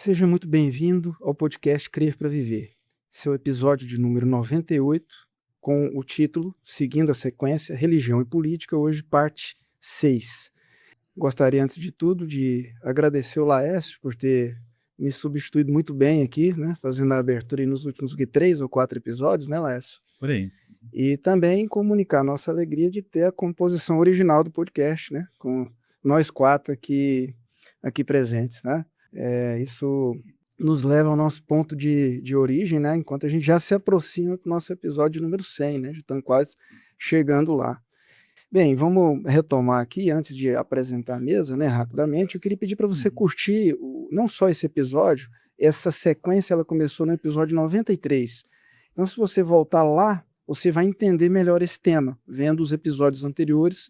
Seja muito bem-vindo ao podcast Crer para Viver. Esse é o episódio de número 98, com o título, seguindo a sequência, Religião e Política, hoje parte 6. Gostaria, antes de tudo, de agradecer o Laércio por ter me substituído muito bem aqui, né, fazendo a abertura aí nos últimos 3 ou 4 episódios, né, Laércio? Por aí. E também comunicar nossa alegria de ter a composição original do podcast, né, com nós 4 aqui presentes, né? Isso nos leva ao nosso ponto de origem, né, enquanto a gente já se aproxima do nosso episódio número 100, né, já estamos quase chegando lá. Bem, vamos retomar aqui, antes de apresentar a mesa, né, rapidamente, eu queria pedir para você curtir não só esse episódio, essa sequência ela começou no episódio 93. Então, se você voltar lá, você vai entender melhor esse tema, vendo os episódios anteriores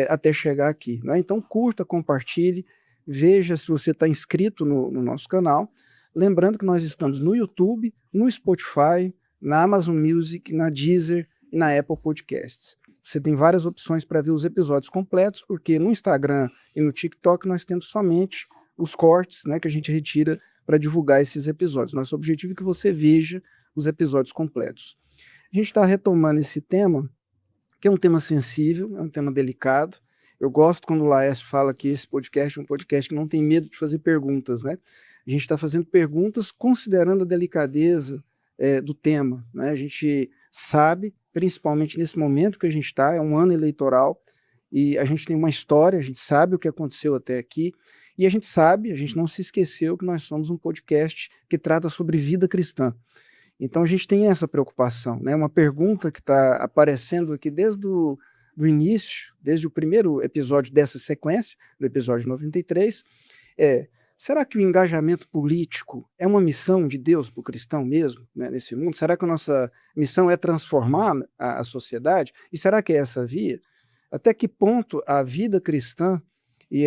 até chegar aqui, né? Então, curta, compartilhe, veja se você está inscrito no nosso canal. Lembrando que nós estamos no YouTube, no Spotify, na Amazon Music, na Deezer e na Apple Podcasts. Você tem várias opções para ver os episódios completos, porque no Instagram e no TikTok nós temos somente os cortes, né, que a gente retira para divulgar esses episódios. Nosso objetivo é que você veja os episódios completos. A gente está retomando esse tema, que é um tema sensível, é um tema delicado. Eu gosto quando o Laércio fala que esse podcast é um podcast que não tem medo de fazer perguntas, né? A gente está fazendo perguntas considerando a delicadeza do tema, né? A gente sabe, principalmente nesse momento que a gente está, é um ano eleitoral, e a gente tem uma história, a gente sabe o que aconteceu até aqui, e a gente sabe, a gente não se esqueceu que nós somos um podcast que trata sobre vida cristã. Então a gente tem essa preocupação, né? Uma pergunta que está aparecendo aqui desde o início, desde o primeiro episódio dessa sequência, do episódio 93, será que o engajamento político é uma missão de Deus para o cristão mesmo, né, nesse mundo? Será que a nossa missão é transformar a sociedade? E será que é essa via? Até que ponto a vida cristã e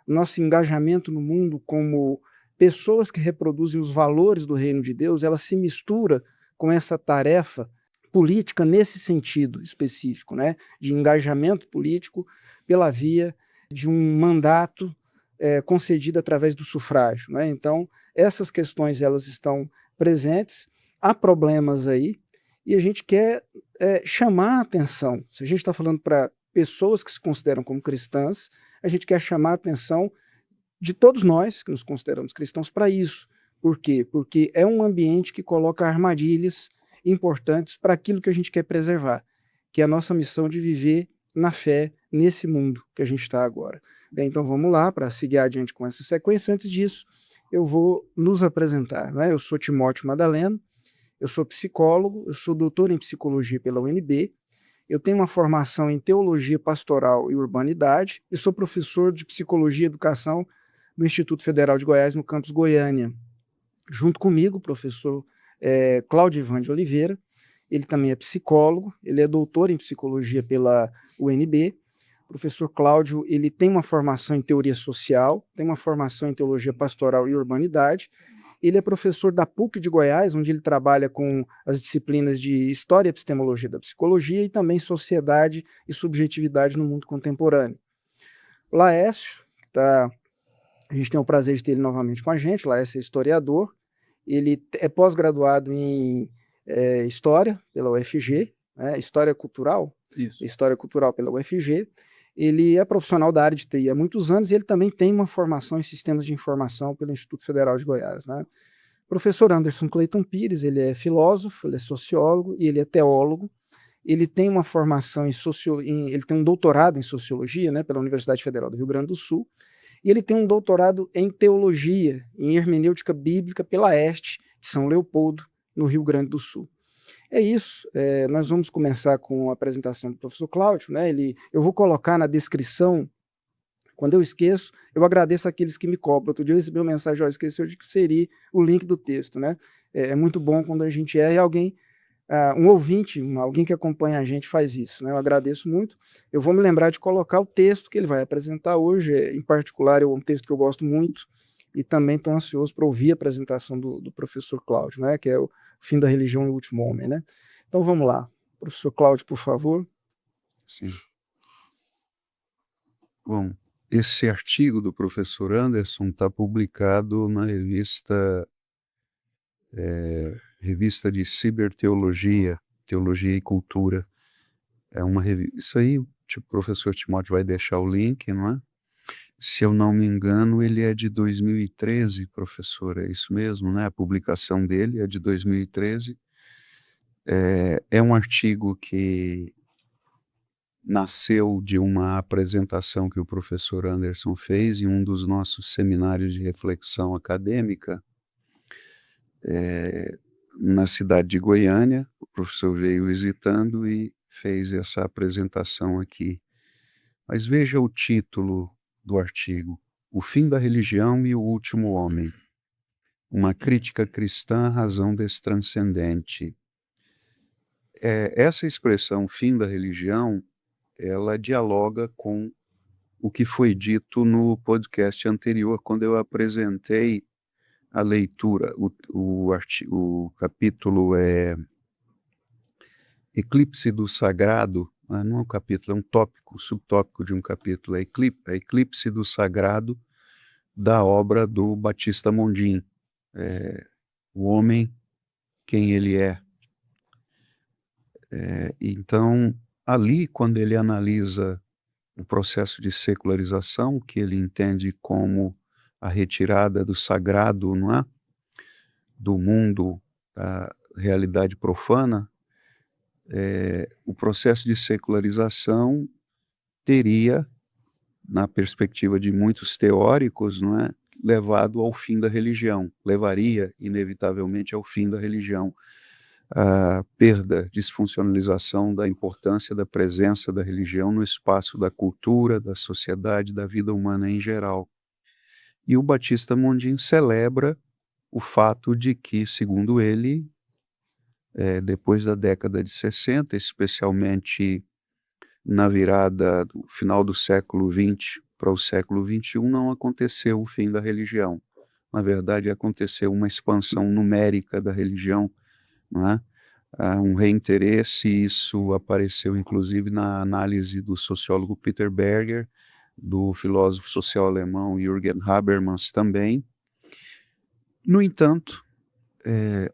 nosso engajamento no mundo como pessoas que reproduzem os valores do reino de Deus, ela se mistura com essa tarefa política nesse sentido específico, né, de engajamento político pela via de um mandato concedido através do sufrágio, né? Então, essas questões elas estão presentes, há problemas aí, e a gente quer chamar a atenção. Se a gente está falando para pessoas que se consideram como cristãs, a gente quer chamar a atenção de todos nós que nos consideramos cristãos para isso. Por quê? Porque é um ambiente que coloca armadilhas importantes para aquilo que a gente quer preservar, que é a nossa missão de viver na fé nesse mundo que a gente está agora. Bem, então vamos lá, para seguir adiante com essa sequência. Antes disso, eu vou nos apresentar, né? Eu sou Timóteo Madaleno, eu sou psicólogo, eu sou doutor em psicologia pela UNB, eu tenho uma formação em teologia pastoral e urbanidade e sou professor de psicologia e educação no Instituto Federal de Goiás, no campus Goiânia. Junto comigo, o professor Cláudio Ivan de Oliveira, ele também é psicólogo, ele é doutor em psicologia pela UNB. O professor Cláudio, ele tem uma formação em teoria social, tem uma formação em teologia pastoral e urbanidade. Ele é professor da PUC de Goiás, onde ele trabalha com as disciplinas de História e Epistemologia da Psicologia e também Sociedade e Subjetividade no Mundo Contemporâneo. Laércio, a gente tem o prazer de ter ele novamente com a gente. Laércio é historiador, ele é pós-graduado em História pela UFG, né, História Cultural, Isso. História Cultural pela UFG. Ele é profissional da área de TI há muitos anos e ele também tem uma formação em Sistemas de Informação pelo Instituto Federal de Goiás, né? Professor Anderson Clayton Pires, ele é filósofo, ele é sociólogo e ele é teólogo. Ele tem uma formação ele tem um doutorado em Sociologia, né, pela Universidade Federal do Rio Grande do Sul, e ele tem um doutorado em Teologia, em Hermenêutica Bíblica pela ESTE de São Leopoldo, no Rio Grande do Sul. É isso, nós vamos começar com a apresentação do professor Cláudio, né? Eu vou colocar na descrição, quando eu esqueço, eu agradeço àqueles que me cobram. Outro dia eu recebi uma mensagem, esqueceu de inserir o link do texto, né? É muito bom quando a gente erra e alguém, um ouvinte, alguém que acompanha a gente faz isso, né? Eu agradeço muito. Eu vou me lembrar de colocar o texto que ele vai apresentar hoje, em particular é um texto que eu gosto muito, e também estou ansioso para ouvir a apresentação do professor Cláudio, né, que é o Fim da Religião e o Último Homem, né? Então vamos lá. Professor Cláudio, por favor. Sim. Bom, Esse artigo do professor Anderson está publicado na revista de Ciberteologia, Teologia e Cultura. É uma isso aí, o professor Timóteo vai deixar o link, não é? Se eu não me engano, ele é de 2013, professor, é isso mesmo, né? A publicação dele é de 2013. É um artigo que nasceu de uma apresentação que o professor Anderson fez em um dos nossos seminários de reflexão acadêmica, na cidade de Goiânia. O professor veio visitando e fez essa apresentação aqui. Mas veja o título do artigo: O Fim da Religião e o Último Homem. Uma crítica cristã à razão desse transcendente. Essa expressão, fim da religião, ela dialoga com o que foi dito no podcast anterior, quando eu apresentei a leitura. O capítulo é Eclipse do Sagrado, não é um capítulo, é um tópico, subtópico de um capítulo, é Eclipse do Sagrado, da obra do Batista Mondin, O Homem, Quem Ele É. Então, ali, quando ele analisa o processo de secularização, que ele entende como a retirada do sagrado, não é? Do mundo, da realidade profana, o processo de secularização teria, na perspectiva de muitos teóricos, não é, levado ao fim da religião, levaria inevitavelmente ao fim da religião, a perda, desfuncionalização da importância da presença da religião no espaço da cultura, da sociedade, da vida humana em geral. E o Batista Mondin celebra o fato de que, segundo ele, depois da década de 60, especialmente na virada do final do século XX para o século XXI, não aconteceu o fim da religião. Na verdade, aconteceu uma expansão numérica da religião, não é? Um reinteresse, isso apareceu inclusive na análise do sociólogo Peter Berger, do filósofo social alemão Jürgen Habermas também. No entanto,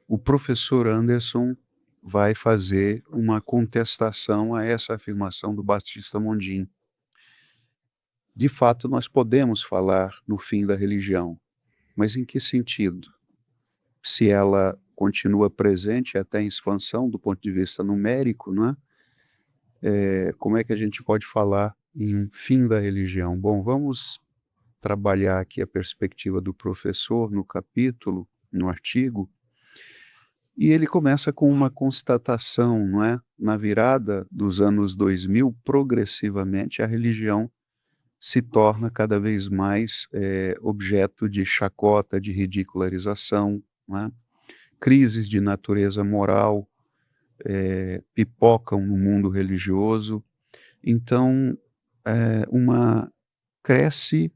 o professor Anderson vai fazer uma contestação a essa afirmação do Batista Mondin. De fato, nós podemos falar no fim da religião, mas em que sentido? Se ela continua presente até em expansão do ponto de vista numérico, não é? Como é que a gente pode falar em fim da religião? Bom, vamos trabalhar aqui a perspectiva do professor no capítulo, no artigo, e ele começa com uma constatação, não é? Na virada dos anos 2000, progressivamente a religião se torna cada vez mais objeto de chacota, de ridicularização, não é? Crises de natureza moral pipocam no mundo religioso. Então, cresce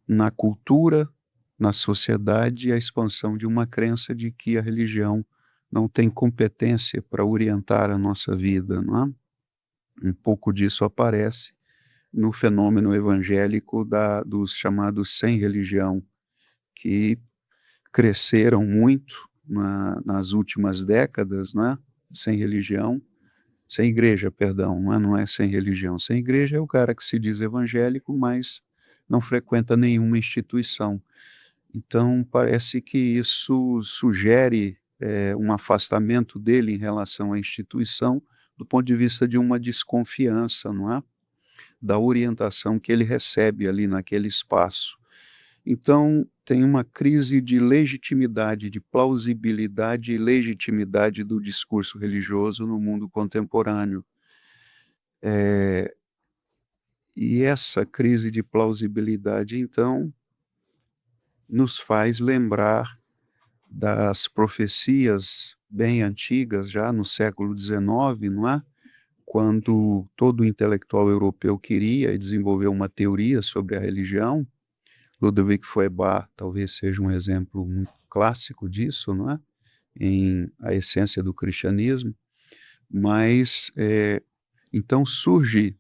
na cultura, na sociedade, a expansão de uma crença de que a religião não tem competência para orientar a nossa vida, não é? Um pouco disso aparece no fenômeno evangélico dos chamados sem religião, que cresceram muito nas últimas décadas, né? Sem religião, sem igreja, perdão, não é sem religião. Sem igreja é o cara que se diz evangélico, mas não frequenta nenhuma instituição. Então, parece que isso sugere um afastamento dele em relação à instituição, do ponto de vista de uma desconfiança, não é? Da orientação que ele recebe ali naquele espaço. Então, tem uma crise de legitimidade, de plausibilidade e legitimidade do discurso religioso no mundo contemporâneo. E essa crise de plausibilidade, então, nos faz lembrar das profecias bem antigas, já no século XIX, não é? Quando todo intelectual europeu queria desenvolver uma teoria sobre a religião. Ludwig Feuerbach talvez seja um exemplo muito clássico disso, não é? Em A Essência do Cristianismo. Mas, então surge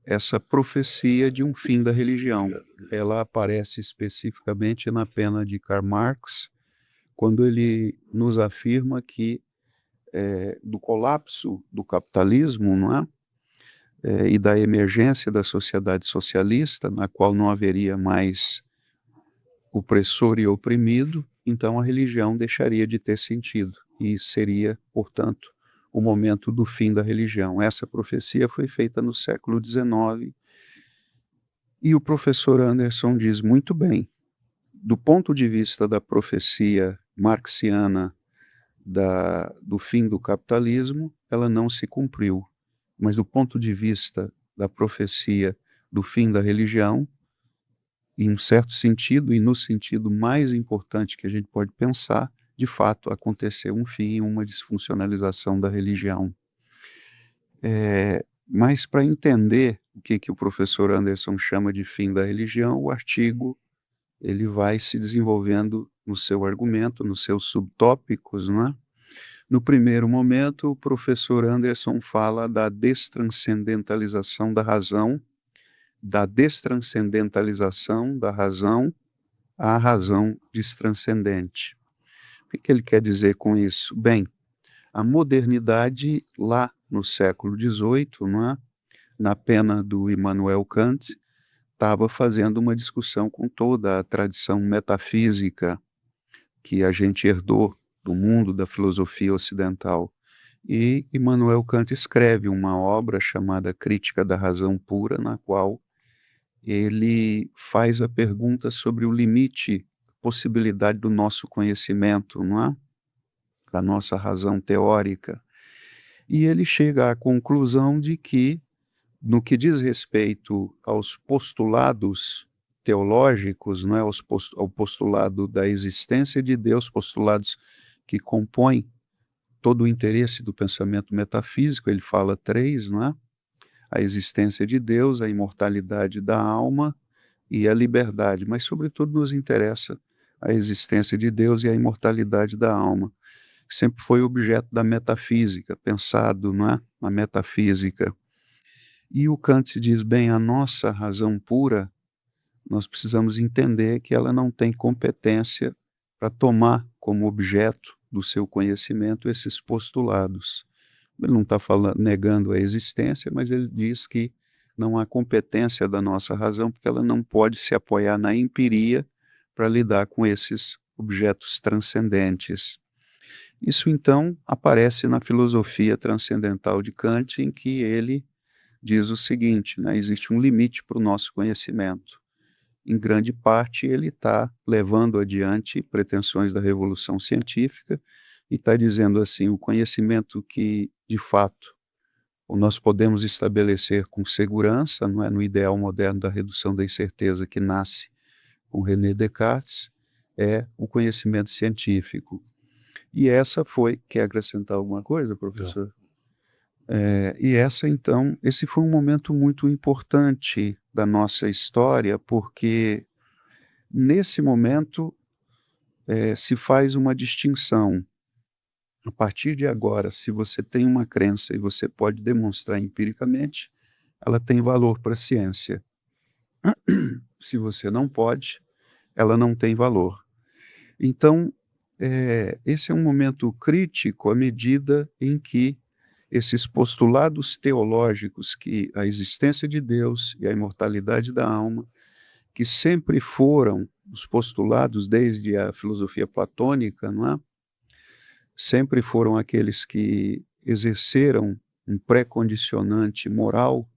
essa profecia de um fim da religião. Ela aparece especificamente na pena de Karl Marx, quando ele nos afirma que do colapso do capitalismo, não é? E da emergência da sociedade socialista, na qual não haveria mais opressor e oprimido, então a religião deixaria de ter sentido e seria, portanto, o momento do fim da religião. Essa profecia foi feita no século XIX e o professor Anderson diz muito bem, do ponto de vista da profecia marxiana do fim do capitalismo, ela não se cumpriu, mas do ponto de vista da profecia do fim da religião, em um certo sentido, e no sentido mais importante que a gente pode pensar, de fato, aconteceu um fim, uma disfuncionalização da religião. Mas para entender o que o professor Anderson chama de fim da religião, o artigo ele vai se desenvolvendo no seu argumento, nos seus subtópicos, não é? No primeiro momento, o professor Anderson fala da destranscendentalização da razão à razão destranscendente. O que ele quer dizer com isso? Bem, a modernidade lá no século XVIII, não é? Na pena do Immanuel Kant, estava fazendo uma discussão com toda a tradição metafísica que a gente herdou do mundo da filosofia ocidental. E Immanuel Kant escreve uma obra chamada Crítica da Razão Pura, na qual ele faz a pergunta sobre o limite, possibilidade do nosso conhecimento, não é? Da nossa razão teórica. E ele chega à conclusão de que, no que diz respeito aos postulados teológicos, não é? Ao postulado da existência de Deus, postulados que compõem todo o interesse do pensamento metafísico, ele fala três, não é? A existência de Deus, a imortalidade da alma e a liberdade, mas sobretudo nos interessa a existência de Deus e a imortalidade da alma, que sempre foi objeto da metafísica, pensado, não é? Na metafísica. E o Kant diz, bem, a nossa razão pura, nós precisamos entender que ela não tem competência para tomar como objeto do seu conhecimento esses postulados. Ele não está negando a existência, mas ele diz que não há competência da nossa razão, porque ela não pode se apoiar na empiria para lidar com esses objetos transcendentes. Isso, então, aparece na filosofia transcendental de Kant, em que ele diz o seguinte, né, existe um limite para o nosso conhecimento. Em grande parte, ele está levando adiante pretensões da revolução científica e está dizendo assim, o conhecimento que, de fato, nós podemos estabelecer com segurança, não é, no ideal moderno da redução da incerteza que nasce com René Descartes, é o conhecimento científico. E essa foi, quer acrescentar alguma coisa, professor? Então, esse foi um momento muito importante da nossa história, porque nesse momento se faz uma distinção. A partir de agora, se você tem uma crença e você pode demonstrar empiricamente, ela tem valor para a ciência. Se você não pode, ela não tem valor. Então, esse é um momento crítico à medida em que esses postulados teológicos, que a existência de Deus e a imortalidade da alma, que sempre foram os postulados desde a filosofia platônica, não é? Sempre foram aqueles que exerceram um pré-condicionante moral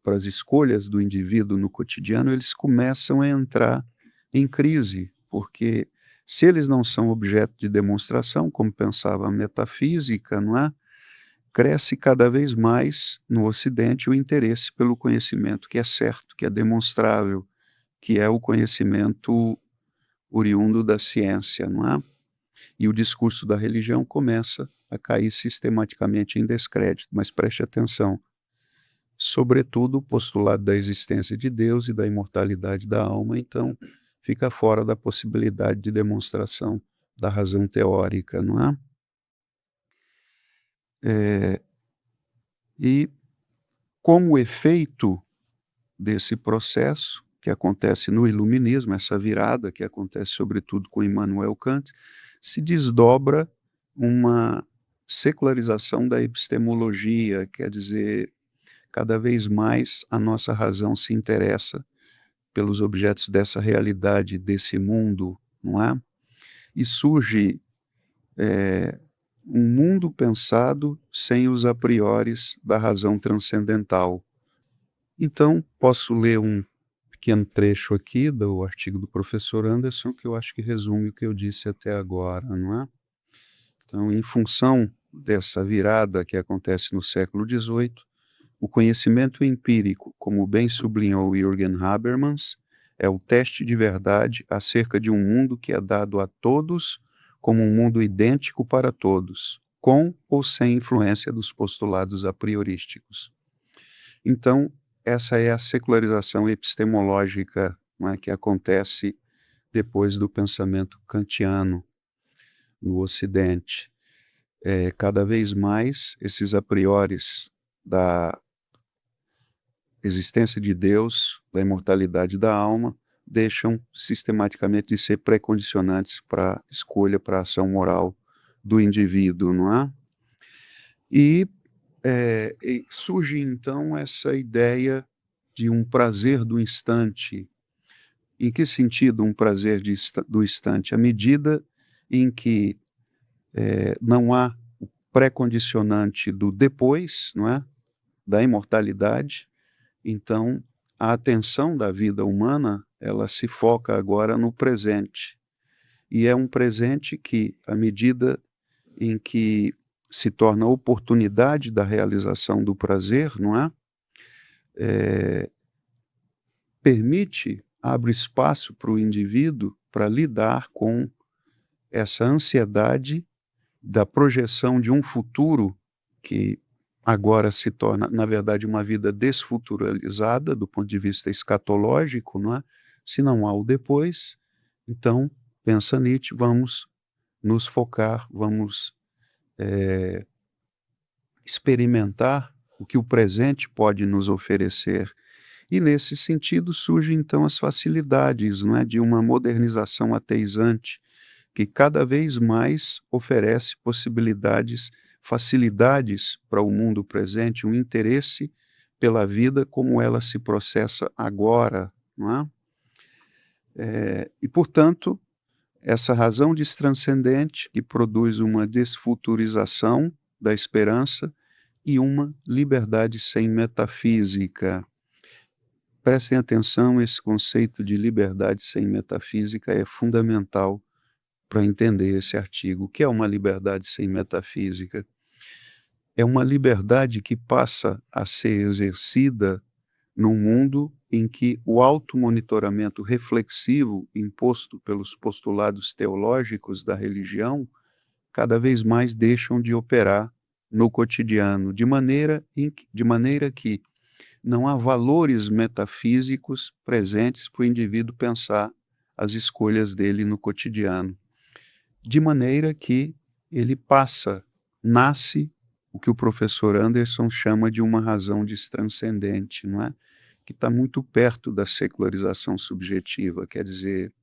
para as escolhas do indivíduo no cotidiano, eles começam a entrar em crise, porque se eles não são objeto de demonstração, como pensava a metafísica, não é? Cresce cada vez mais no Ocidente o interesse pelo conhecimento que é certo, que é demonstrável, que é o conhecimento oriundo da ciência, não é? E o discurso da religião começa a cair sistematicamente em descrédito, mas preste atenção, sobretudo o postulado da existência de Deus e da imortalidade da alma, então fica fora da possibilidade de demonstração da razão teórica, não é? E como efeito desse processo que acontece no iluminismo, essa virada que acontece sobretudo com Immanuel Kant, se desdobra uma secularização da epistemologia, quer dizer, cada vez mais a nossa razão se interessa pelos objetos dessa realidade, desse mundo, não é? E surge um mundo pensado sem os a prioris da razão transcendental. Então, posso ler um pequeno trecho aqui do artigo do professor Anderson, que eu acho que resume o que eu disse até agora, não é? Então, em função dessa virada que acontece no século XVIII, o conhecimento empírico, como bem sublinhou Jürgen Habermas, é o teste de verdade acerca de um mundo que é dado a todos como um mundo idêntico para todos, com ou sem influência dos postulados a priorísticos. Então, essa é a secularização epistemológica, não é, que acontece depois do pensamento kantiano no Ocidente. Cada vez mais, esses a prioris da existência de Deus, da imortalidade da alma, deixam sistematicamente de ser pré-condicionantes para a escolha, para a ação moral do indivíduo, não é? E surge então essa ideia de um prazer do instante. Em que sentido um prazer do instante? À medida em que não há o pré-condicionante do depois, não é? Da imortalidade, então a atenção da vida humana, ela se foca agora no presente. E é um presente que, à medida em que se torna oportunidade da realização do prazer, não é? Permite, abre espaço para o indivíduo para lidar com essa ansiedade da projeção de um futuro que agora se torna, na verdade, uma vida desfuturalizada do ponto de vista escatológico, não é? Se não há o depois, então, pensa Nietzsche, vamos nos focar, vamos experimentar o que o presente pode nos oferecer. E nesse sentido surgem então as facilidades, não é, de uma modernização ateizante que cada vez mais oferece possibilidades, facilidades para o mundo presente, um interesse pela vida como ela se processa agora, não é? E, portanto, essa razão destranscendente que produz uma desfuturização da esperança e uma liberdade sem metafísica. Prestem atenção, esse conceito de liberdade sem metafísica é fundamental para entender esse artigo. O que é uma liberdade sem metafísica? É uma liberdade que passa a ser exercida num mundo em que o automonitoramento reflexivo imposto pelos postulados teológicos da religião cada vez mais deixam de operar no cotidiano, de maneira que não há valores metafísicos presentes para o indivíduo pensar as escolhas dele no cotidiano. De maneira que ele nasce o que o professor Anderson chama de uma razão destranscendente, não é? Que está muito perto da secularização subjetiva, quer dizer,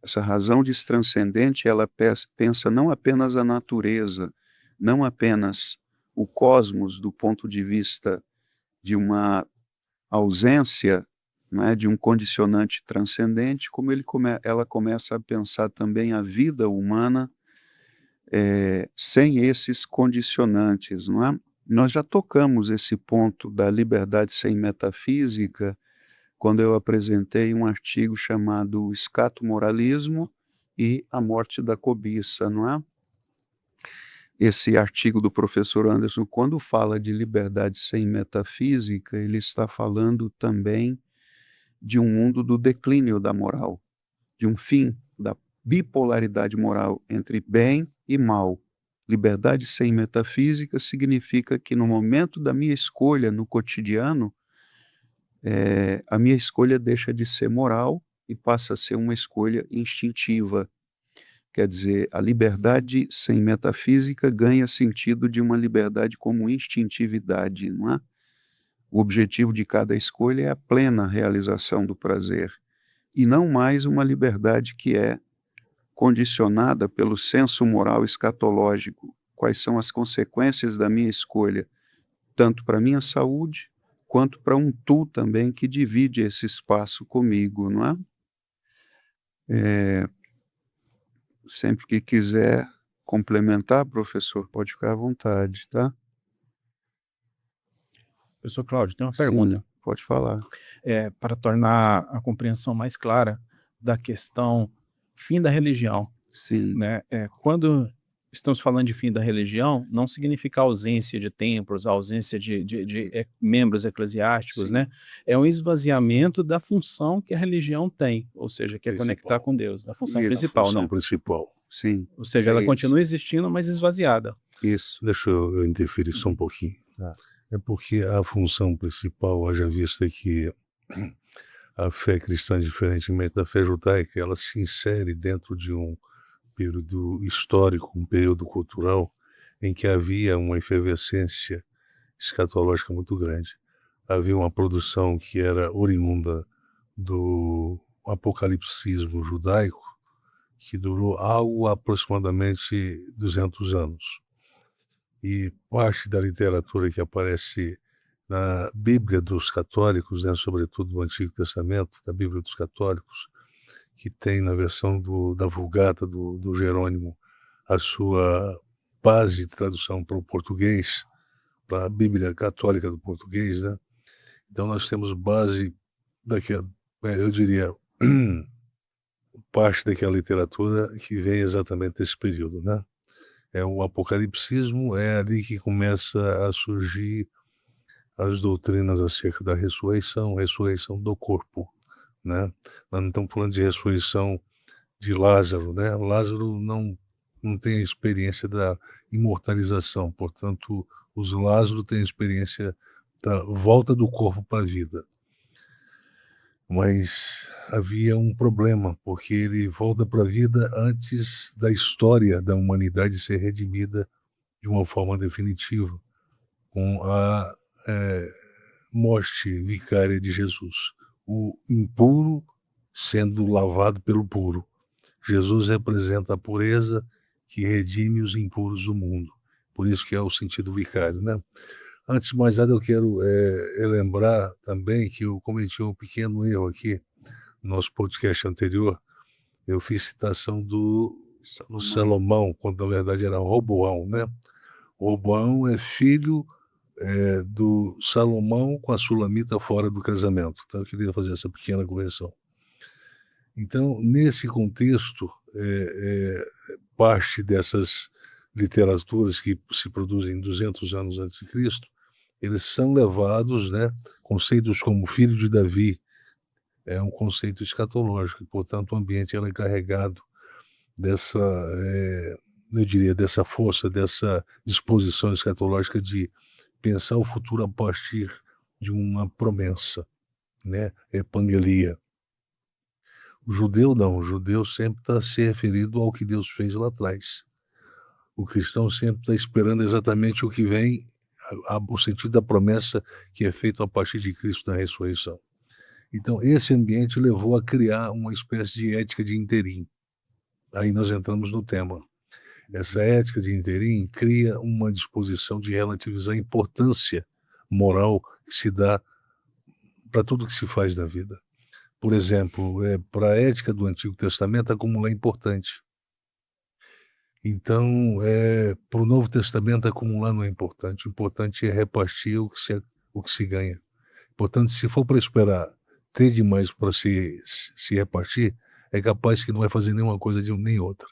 essa razão destranscendente, ela pensa não apenas a natureza, não apenas o cosmos do ponto de vista de uma ausência, né, de um condicionante transcendente, como ela começa a pensar também a vida humana sem esses condicionantes, não é? Nós já tocamos esse ponto da liberdade sem metafísica quando eu apresentei um artigo chamado Escato-moralismo e a morte da cobiça, não é? Esse artigo do professor Anderson, quando fala de liberdade sem metafísica, ele está falando também de um mundo do declínio da moral, de um fim da bipolaridade moral entre bem e mal. Liberdade sem metafísica significa que no momento da minha escolha no cotidiano, a minha escolha deixa de ser moral e passa a ser uma escolha instintiva. Quer dizer, a liberdade sem metafísica ganha sentido de uma liberdade como instintividade, não é? O objetivo de cada escolha é a plena realização do prazer, e não mais uma liberdade que é condicionada pelo senso moral escatológico. Quais são as consequências da minha escolha, tanto para a minha saúde, quanto para um tu também que divide esse espaço comigo, não é? Sempre que quiser complementar, professor, pode ficar à vontade, tá? Professor Cláudio, tem uma Sim, pergunta. pode falar. Para tornar a compreensão mais clara da questão fim da religião, Sim, né? Quando estamos falando de fim da religião, não significa ausência de templos, ausência de membros eclesiásticos, Sim. né? É um esvaziamento da função que a religião tem, ou seja, que é Principal. conectar com Deus, da função Isso, principal, Função né? principal. sim, Ou seja, é ela isso. continua existindo, mas esvaziada. isso. Deixa eu interferir só um pouquinho. Tá. É porque a função principal, haja vista que a fé cristã, diferentemente da fé judaica, ela se insere dentro de um período histórico, um período cultural, em que havia uma efervescência escatológica muito grande. Havia uma produção que era oriunda do apocalipsismo judaico, que durou algo aproximadamente 200 anos. E parte da literatura que aparece na Bíblia dos católicos, né, sobretudo no Antigo Testamento, da Bíblia dos católicos, que tem na versão da Vulgata do Jerônimo a sua base de tradução para o português, para a Bíblia católica do português, né? Então nós temos base daquela, eu diria, parte daquela literatura que vem exatamente desse período, né? É o apocalipsismo, é ali que começa a surgir as doutrinas acerca da ressurreição do corpo, né? Nós não estamos falando de ressurreição de Lázaro, né? Lázaro não tem a experiência da imortalização, portanto, os Lázaro têm a experiência da volta do corpo para a vida. Mas havia um problema, porque ele volta para a vida antes da história da humanidade ser redimida de uma forma definitiva, com a morte vicária de Jesus. O impuro sendo lavado pelo puro. Jesus representa a pureza que redime os impuros do mundo. Por isso que é o sentido vicário, né? Antes de mais nada, eu quero lembrar também que eu cometi um pequeno erro aqui no nosso podcast anterior. Eu fiz citação do Salomão, quando na verdade era Roboão, né? Roboão é filho do Salomão com a Sulamita fora do casamento. Então eu queria fazer essa pequena correção. Então, nesse contexto, parte dessas literaturas que se produzem 200 anos antes de Cristo, eles são levados, né, conceitos como filho de Davi, é um conceito escatológico, e, portanto, o ambiente é carregado dessa, eu diria, dessa força, dessa disposição escatológica de pensar o futuro a partir de uma promessa, né, epangelia. O judeu não, o judeu sempre está se referindo ao que Deus fez lá atrás. O cristão sempre está esperando exatamente o que vem, o sentido da promessa que é feito a partir de Cristo na ressurreição. Então, esse ambiente levou a criar uma espécie de ética de interim. Aí nós entramos no tema. Essa ética de interim cria uma disposição de relativizar a importância moral que se dá para tudo que se faz na vida. Por exemplo, para a ética do Antigo Testamento, acumular é importante. Então, para o Novo Testamento, acumular não é importante. O importante é repartir o que se ganha. Portanto, se for para esperar ter demais para se repartir, é capaz que não vai fazer nenhuma coisa nem outra.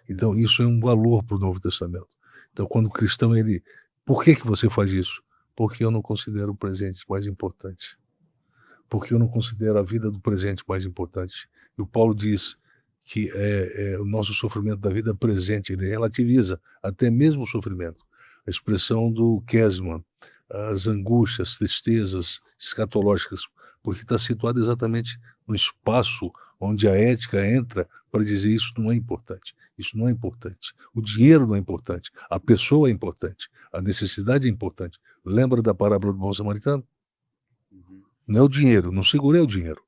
Então, isso é um valor para o Novo Testamento. Então, quando o cristão, por que você faz isso? Porque eu não considero o presente mais importante. Porque eu não considero a vida do presente mais importante. E o Paulo diz que o nosso sofrimento da vida presente, ele relativiza até mesmo o sofrimento. A expressão do Kesman, as angústias, tristezas escatológicas, porque está situado exatamente no espaço onde a ética entra para dizer isso não é importante, isso não é importante, o dinheiro não é importante, a pessoa é importante, a necessidade é importante. Lembra da parábola do bom samaritano? Não é o dinheiro, não segurei o dinheiro.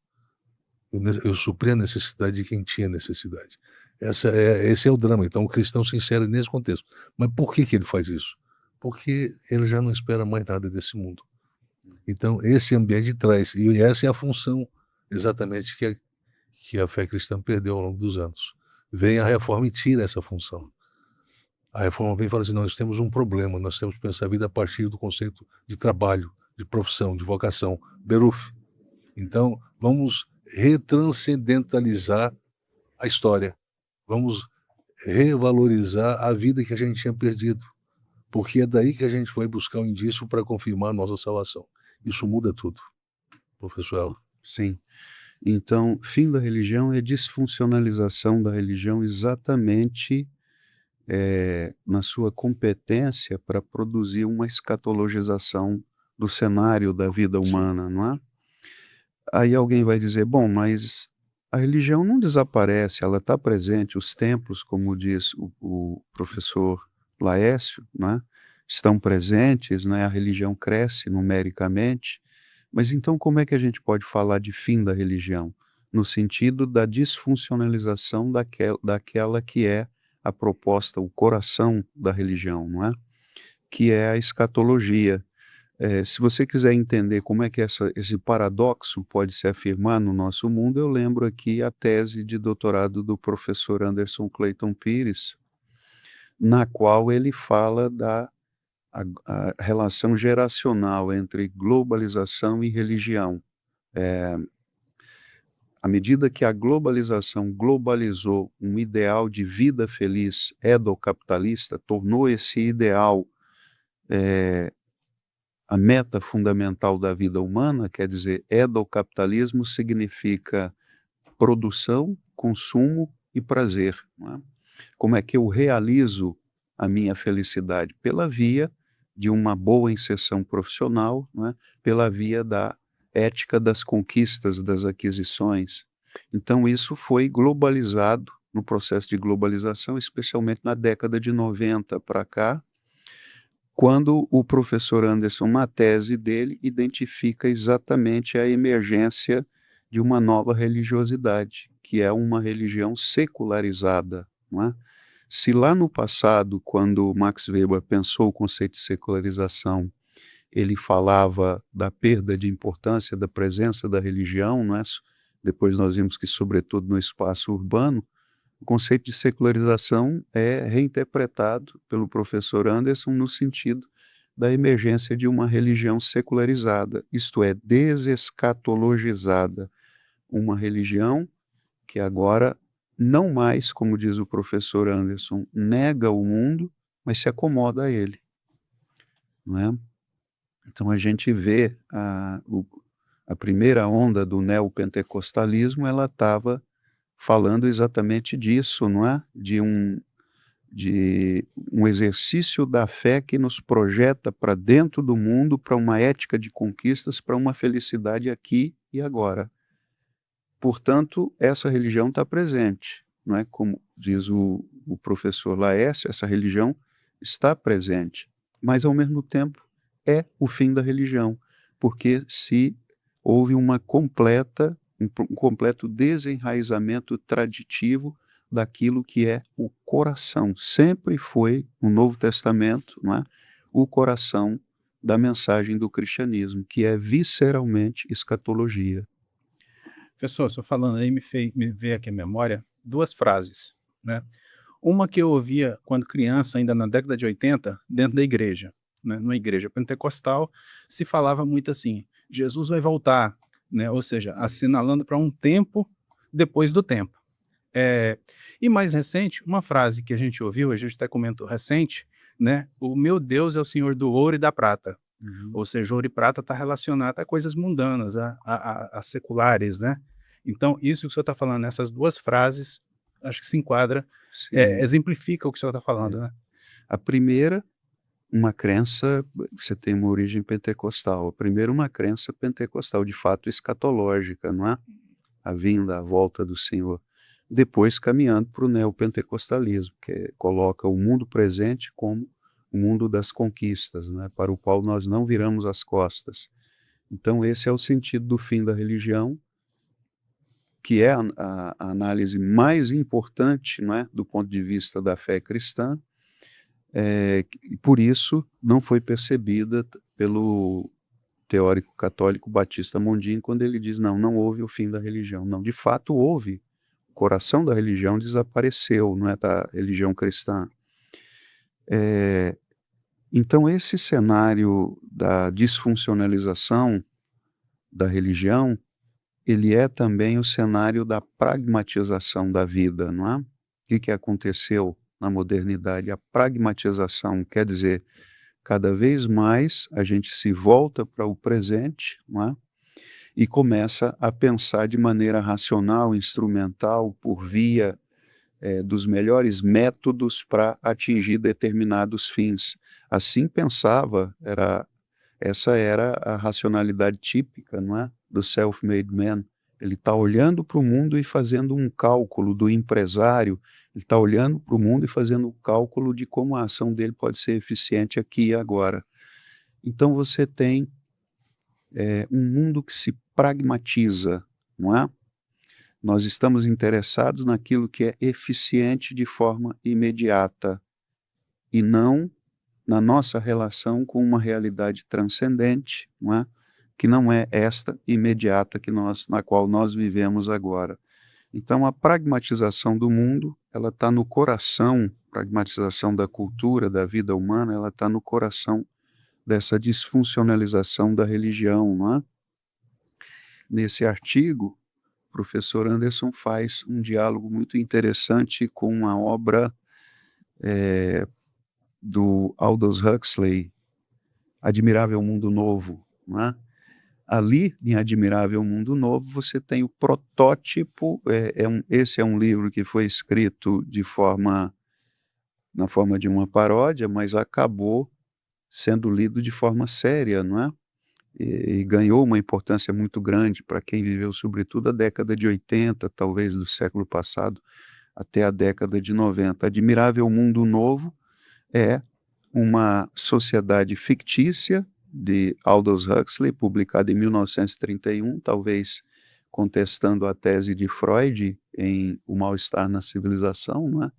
Eu supri a necessidade de quem tinha necessidade. Esse é o drama. Então o cristão se insere nesse contexto. Mas por que ele faz isso? Porque ele já não espera mais nada desse mundo. Então esse ambiente traz, e essa é a função exatamente que a fé cristã perdeu ao longo dos anos. Vem a reforma e tira essa função. A reforma vem e fala assim, não, nós temos um problema, nós temos que pensar a vida a partir do conceito de trabalho, de profissão, de vocação, beruf. Então, vamos retranscendentalizar a história, vamos revalorizar a vida que a gente tinha perdido, porque é daí que a gente vai buscar um indício para confirmar a nossa salvação. Isso muda tudo, professor Elton. Sim. Então, fim da religião é disfuncionalização da religião exatamente na sua competência para produzir uma escatologização do cenário da vida humana, não é? Aí alguém vai dizer, bom, mas a religião não desaparece, ela está presente, os templos, como diz o professor Laércio, né, estão presentes, né, a religião cresce numericamente, mas então como é que a gente pode falar de fim da religião? No sentido da disfuncionalização daquela que é a proposta, o coração da religião, não é? Que é a escatologia. Se você quiser entender como é que esse paradoxo pode se afirmar no nosso mundo, eu lembro aqui a tese de doutorado do professor Anderson Clayton Pires, na qual ele fala a relação geracional entre globalização e religião. À medida que a globalização globalizou um ideal de vida feliz edocapitalista, tornou esse ideal a meta fundamental da vida humana, quer dizer, edocapitalismo significa produção, consumo e prazer. Não é? Como é que eu realizo a minha felicidade? Pela via de uma boa inserção profissional, não é? Pela via da ética das conquistas, das aquisições. Então isso foi globalizado no processo de globalização, especialmente na década de 90 para cá, quando o professor Anderson, na tese dele, identifica exatamente a emergência de uma nova religiosidade, que é uma religião secularizada, não é? Se lá no passado, quando Max Weber pensou o conceito de secularização, ele falava da perda de importância da presença da religião, não é? Depois nós vimos que, sobretudo no espaço urbano, o conceito de secularização é reinterpretado pelo professor Anderson no sentido da emergência de uma religião secularizada, isto é, desescatologizada, uma religião que agora não mais, como diz o professor Anderson, nega o mundo, mas se acomoda a ele, não é? Então a gente vê a primeira onda do neopentecostalismo, ela estava falando exatamente disso, não é? De um exercício da fé que nos projeta para dentro do mundo, para uma ética de conquistas, para uma felicidade aqui e agora. Portanto, essa religião está presente, não é? Como diz o professor Laércio, essa religião está presente, mas ao mesmo tempo é o fim da religião, porque se houve um completo desenraizamento traditivo daquilo que é o coração. Sempre foi, no Novo Testamento, não é? O coração da mensagem do cristianismo, que é visceralmente escatologia. Professor, só falando aí, me veio aqui à memória duas frases, né? Uma que eu ouvia quando criança, ainda na década de 80, dentro da igreja, né? Numa igreja pentecostal, se falava muito assim, Jesus vai voltar, né? Ou seja, assinalando para um tempo depois do tempo. E mais recente, uma frase que a gente ouviu, a gente até comentou recente, né? O meu Deus é o Senhor do ouro e da prata. Ou seja, ouro e prata está relacionado a coisas mundanas, a seculares, né? Então, isso que o senhor está falando, nessas duas frases, acho que se enquadra, exemplifica o que o senhor está falando, né? A primeira, uma crença, você tem uma origem pentecostal. A primeira, uma crença pentecostal, de fato escatológica, não é? A vinda, a volta do Senhor. Depois, caminhando para o neopentecostalismo, que coloca o mundo presente como o mundo das conquistas, né? Para o qual nós não viramos as costas. Então, esse é o sentido do fim da religião, que é a análise mais importante, não é, do ponto de vista da fé cristã, e por isso não foi percebida pelo teórico católico Batista Mondin quando ele diz, não houve o fim da religião. Não, de fato houve. O coração da religião desapareceu, não é, da religião cristã. Então, esse cenário da disfuncionalização da religião, ele é também o cenário da pragmatização da vida, não é? O que aconteceu na modernidade? A pragmatização quer dizer, cada vez mais a gente se volta para o presente, não é? E começa a pensar de maneira racional, instrumental, por via dos melhores métodos para atingir determinados fins. Assim pensava, essa era a racionalidade típica, não é? Do self-made man. Ele está olhando para o mundo e fazendo um cálculo do empresário, ele está olhando para o mundo e fazendo um cálculo de como a ação dele pode ser eficiente aqui e agora. Então você tem um mundo que se pragmatiza, não é? Nós estamos interessados naquilo que é eficiente de forma imediata e não na nossa relação com uma realidade transcendente, não é? Que não é esta imediata na qual nós vivemos agora. Então, a pragmatização do mundo, ela está no coração, pragmatização da cultura, da vida humana, ela está no coração dessa disfuncionalização da religião, não é? Nesse artigo, o professor Anderson faz um diálogo muito interessante com uma obra do Aldous Huxley, Admirável Mundo Novo, não é? Ali, em Admirável Mundo Novo, você tem o protótipo, esse é um livro que foi escrito na forma de uma paródia, mas acabou sendo lido de forma séria, não é? E ganhou uma importância muito grande para quem viveu, sobretudo, a década de 80, talvez do século passado, até a década de 90. Admirável Mundo Novo é uma sociedade fictícia de Aldous Huxley, publicada em 1931, talvez contestando a tese de Freud em O Mal-Estar na Civilização, não é?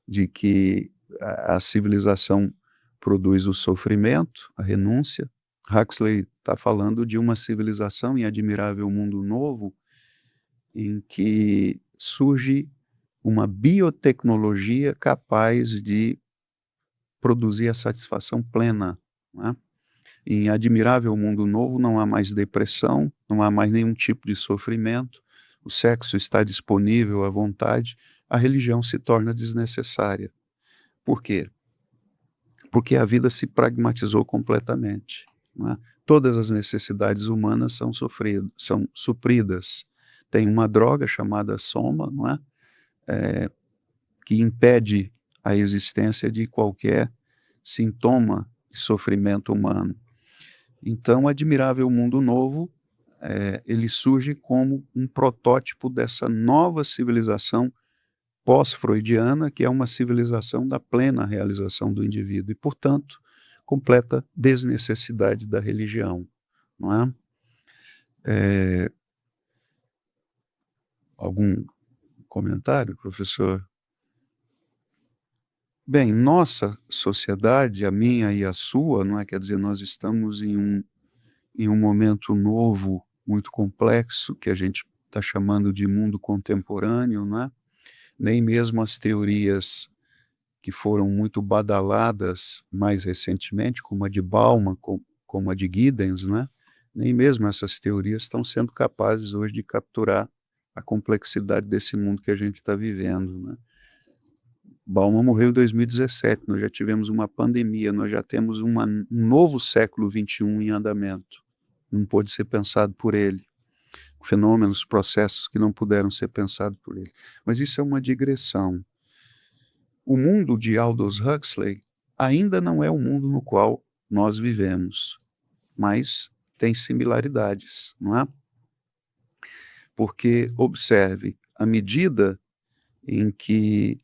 De que a civilização produz o sofrimento, a renúncia. Huxley está falando de uma civilização em Admirável Mundo Novo, em que surge uma biotecnologia capaz de produzir a satisfação plena, não é? Em Admirável Mundo Novo não há mais depressão, não há mais nenhum tipo de sofrimento, o sexo está disponível à vontade, a religião se torna desnecessária. Por quê? Porque a vida se pragmatizou completamente, não é? Todas as necessidades humanas são supridas. Tem uma droga chamada soma, não é? Que impede a existência de qualquer sintoma de sofrimento humano. Então, Admirável Mundo Novo, ele surge como um protótipo dessa nova civilização pós-freudiana, que é uma civilização da plena realização do indivíduo e, portanto, completa desnecessidade da religião, não é? Algum comentário, professor? Bem, nossa sociedade, a minha e a sua, não é? Quer dizer, nós estamos em um momento novo, muito complexo, que a gente está chamando de mundo contemporâneo, não é? Nem mesmo as teorias que foram muito badaladas mais recentemente, como a de Bauman, como a de Giddens, não é? Nem mesmo essas teorias estão sendo capazes hoje de capturar a complexidade desse mundo que a gente está vivendo, né? Bauman morreu em 2017, nós já tivemos uma pandemia, nós já temos um novo século XXI em andamento. Não pôde ser pensado por ele. Fenômenos, processos que não puderam ser pensados por ele. Mas isso é uma digressão. O mundo de Aldous Huxley ainda não é o mundo no qual nós vivemos, mas tem similaridades, não é? Porque, observe, à medida em que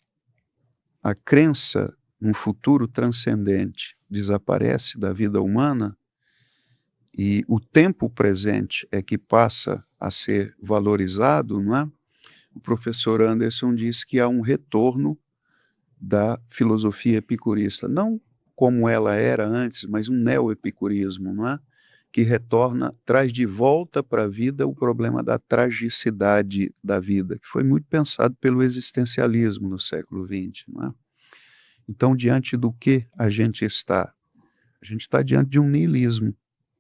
a crença num futuro transcendente desaparece da vida humana e o tempo presente é que passa a ser valorizado, não é? O professor Anderson diz que há um retorno da filosofia epicurista, não como ela era antes, mas um neo-epicurismo, não é? Que retorna, traz de volta para a vida o problema da tragicidade da vida, que foi muito pensado pelo existencialismo no século XX, não é? Então, diante do que a gente está? A gente está diante de um niilismo,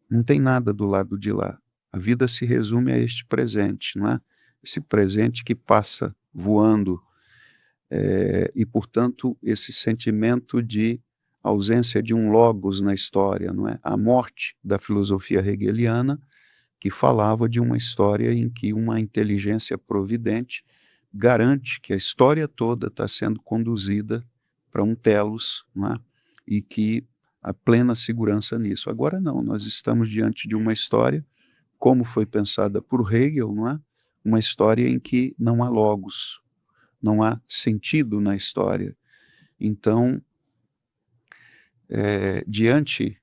não tem nada do lado de lá. A vida se resume a este presente, não é? Esse presente que passa voando, e, portanto, esse sentimento de ausência de um logos na história, não é? A morte da filosofia hegeliana, que falava de uma história em que uma inteligência providente garante que a história toda está sendo conduzida para um telos, não é? E que há plena segurança nisso. Agora não, nós estamos diante de uma história, como foi pensada por Hegel, não é? Uma história em que não há logos, não há sentido na história. Então, diante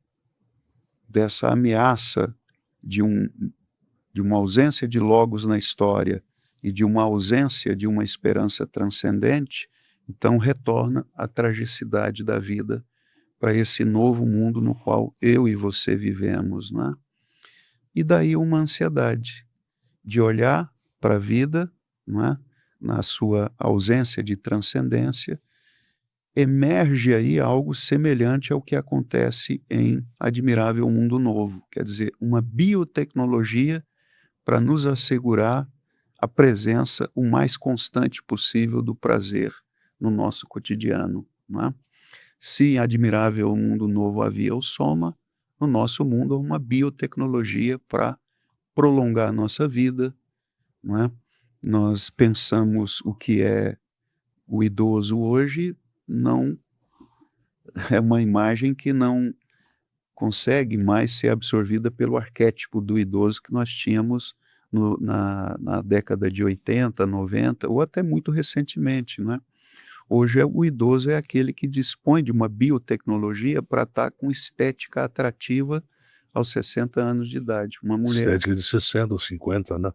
dessa ameaça de uma ausência de logos na história e de uma ausência de uma esperança transcendente, então retorna a tragicidade da vida para esse novo mundo no qual eu e você vivemos, né? E daí uma ansiedade de olhar para a vida, não é? Na sua ausência de transcendência, emerge aí algo semelhante ao que acontece em Admirável Mundo Novo, quer dizer, uma biotecnologia para nos assegurar a presença o mais constante possível do prazer no nosso cotidiano, não é? Se em Admirável Mundo Novo havia o soma, no nosso mundo há uma biotecnologia para prolongar a nossa vida, não é? Nós pensamos o que é o idoso hoje, não é uma imagem que não consegue mais ser absorvida pelo arquétipo do idoso que nós tínhamos na década de 80, 90, ou até muito recentemente, né? Hoje o idoso é aquele que dispõe de uma biotecnologia para estar com estética atrativa aos 60 anos de idade. Uma mulher... Estética de 60 ou 50, né?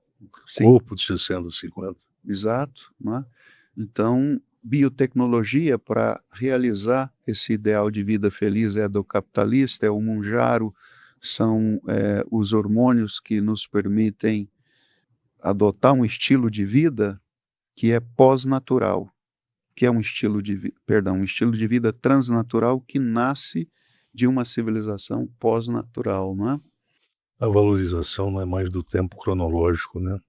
Sim. Corpo de 60 ou 50. Exato, né? Então, biotecnologia para realizar esse ideal de vida feliz é do capitalista, é o Mounjaro, são os hormônios que nos permitem adotar um estilo de vida que é pós-natural, que é um estilo de vida transnatural que nasce de uma civilização pós-natural, não é? A valorização não é mais do tempo cronológico, né?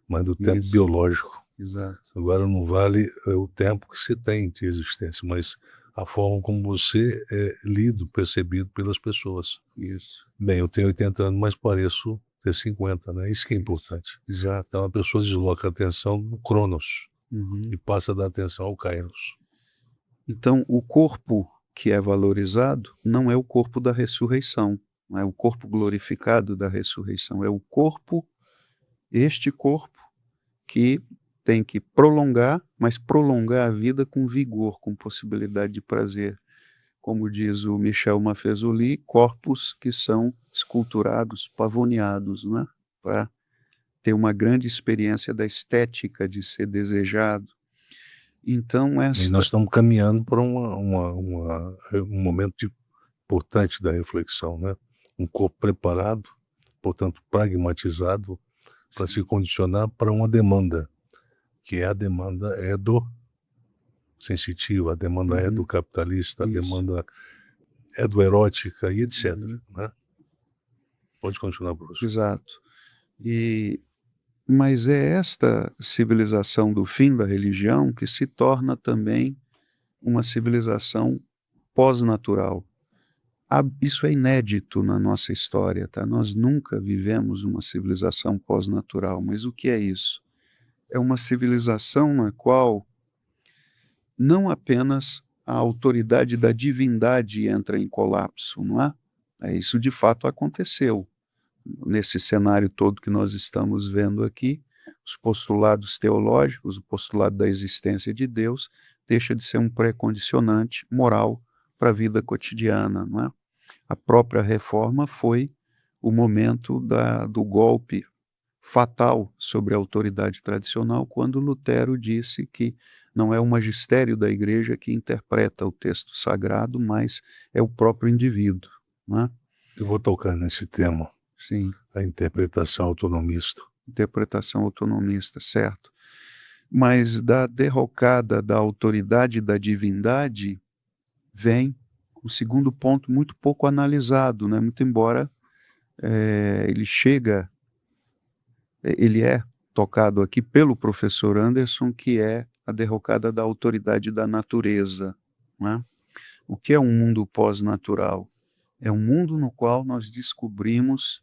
Mas do tempo Isso. biológico. Exato. Agora não vale o tempo que você tem de existência, mas a forma como você é lido, percebido pelas pessoas. Isso. Bem, eu tenho 80 anos, mas pareço ter 50, né? Isso que é importante. Exato. Então a pessoa desloca a atenção do Cronos Uhum. e passa a dar atenção ao Kairos. Então, o corpo que é valorizado não é o corpo da ressurreição, não é o corpo glorificado da ressurreição, é o corpo, este corpo que tem que prolongar, mas prolongar a vida com vigor, com possibilidade de prazer. Como diz o Michel Maffezoli, corpos que são esculturados, pavoneados, né? Para ter uma grande experiência da estética de ser desejado. Então, E nós estamos caminhando para um momento importante da reflexão, né? Um corpo preparado, portanto pragmatizado, para se condicionar para uma demanda, que é a demanda do sensitivo, a demanda é do capitalista, a demanda é do erótica e etc. Né? Pode continuar, professor. Exato. Mas é esta civilização do fim da religião que se torna também uma civilização pós-natural. Isso é inédito na nossa história, tá? Nós nunca vivemos uma civilização pós-natural, mas o que é isso? É uma civilização na qual não apenas a autoridade da divindade entra em colapso, não é? Isso de fato aconteceu. Nesse cenário todo que nós estamos vendo aqui, os postulados teológicos, o postulado da existência de Deus, deixa de ser um pré-condicionante moral para a vida cotidiana, não é? A própria reforma foi o momento do golpe fatal sobre a autoridade tradicional, quando Lutero disse que não é o magistério da igreja que interpreta o texto sagrado, mas é o próprio indivíduo, né? Eu vou tocar nesse tema, Sim, a interpretação autonomista. interpretação autonomista, certo. Mas da derrocada da autoridade da divindade vem o segundo ponto muito pouco analisado, né? Muito embora ele é tocado aqui pelo professor Anderson, que é a derrocada da autoridade da natureza, né? O que é um mundo pós-natural? É um mundo no qual nós descobrimos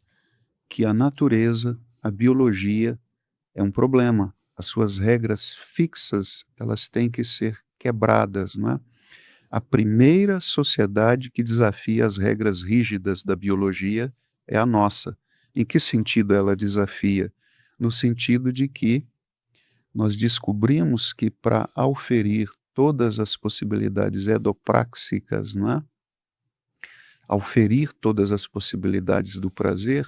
que a natureza, a biologia, é um problema. As suas regras fixas, elas têm que ser quebradas, não é? A primeira sociedade que desafia as regras rígidas da biologia é a nossa. Em que sentido ela desafia? No sentido de que nós descobrimos que para auferir todas as possibilidades edopráxicas, não é? Auferir todas as possibilidades do prazer,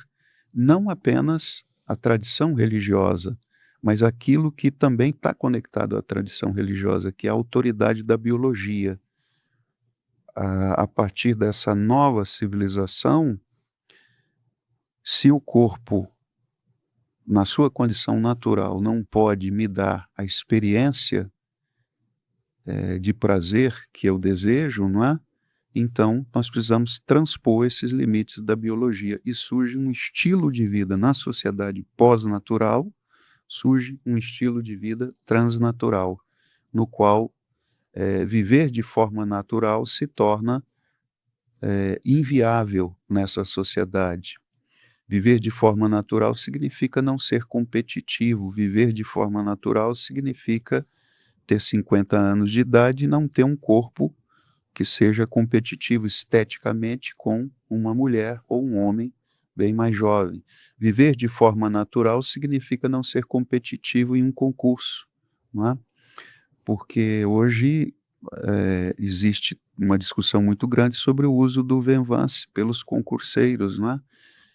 não apenas a tradição religiosa, mas aquilo que também está conectado à tradição religiosa, que é a autoridade da biologia. A partir dessa nova civilização, se o corpo, na sua condição natural, não pode me dar a experiência de prazer que eu desejo, não é? Então, nós precisamos transpor esses limites da biologia e surge um estilo de vida na sociedade pós-natural, surge um estilo de vida transnatural, no qual viver de forma natural se torna inviável nessa sociedade. Viver de forma natural significa não ser competitivo, viver de forma natural significa ter 50 anos de idade e não ter um corpo que seja competitivo esteticamente com uma mulher ou um homem bem mais jovem. Viver de forma natural significa não ser competitivo em um concurso, não é? Porque hoje existe uma discussão muito grande sobre o uso do Venvance pelos concurseiros, não é?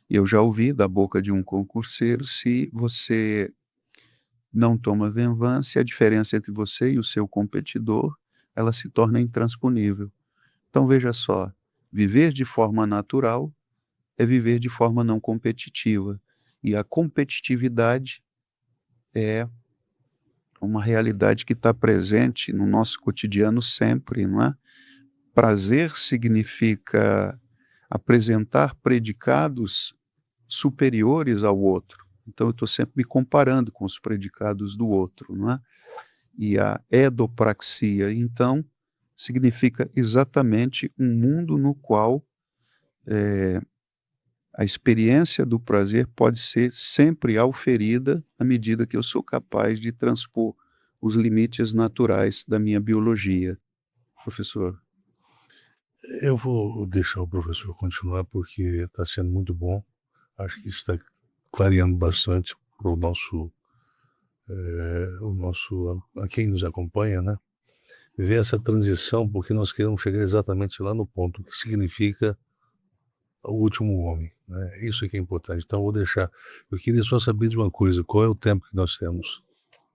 E eu já ouvi da boca de um concurseiro: se você não toma Venvance, a diferença entre você e o seu competidor, ela se torna intransponível. Então veja só, viver de forma natural é viver de forma não competitiva. E a competitividade é uma realidade que está presente no nosso cotidiano sempre, não é? Prazer significa apresentar predicados superiores ao outro. Então eu estou sempre me comparando com os predicados do outro, não é? E a edopraxia, então, significa exatamente um mundo no qual a experiência do prazer pode ser sempre auferida à medida que eu sou capaz de transpor os limites naturais da minha biologia. Professor. Eu vou deixar o professor continuar, porque está sendo muito bom. Acho que está clareando bastante para a quem nos acompanha, né? Ver essa transição, porque nós queremos chegar exatamente lá no ponto, o que significa o último homem, né? Isso é que é importante. Então, eu queria só saber de uma coisa: qual é o tempo que nós temos?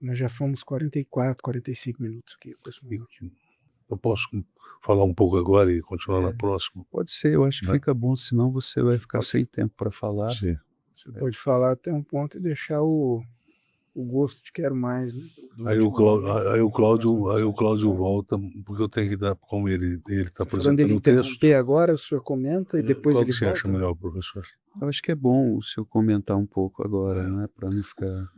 Nós já fomos 44, 45 minutos aqui, aproximadamente. Eu posso falar um pouco agora e continuar na próxima? Pode ser, eu acho que fica bom, senão você vai ficar sem tempo para falar. Sim. Você pode falar até um ponto e deixar o gosto de quero mais, né? Aí o Cláudio volta, porque eu tenho que dar, como ele está Falando dele apresentando o texto. interromper agora, o senhor comenta e depois Qual ele que você volta? acha melhor, professor? Eu acho que é bom o senhor comentar um pouco agora, né, para não ficar...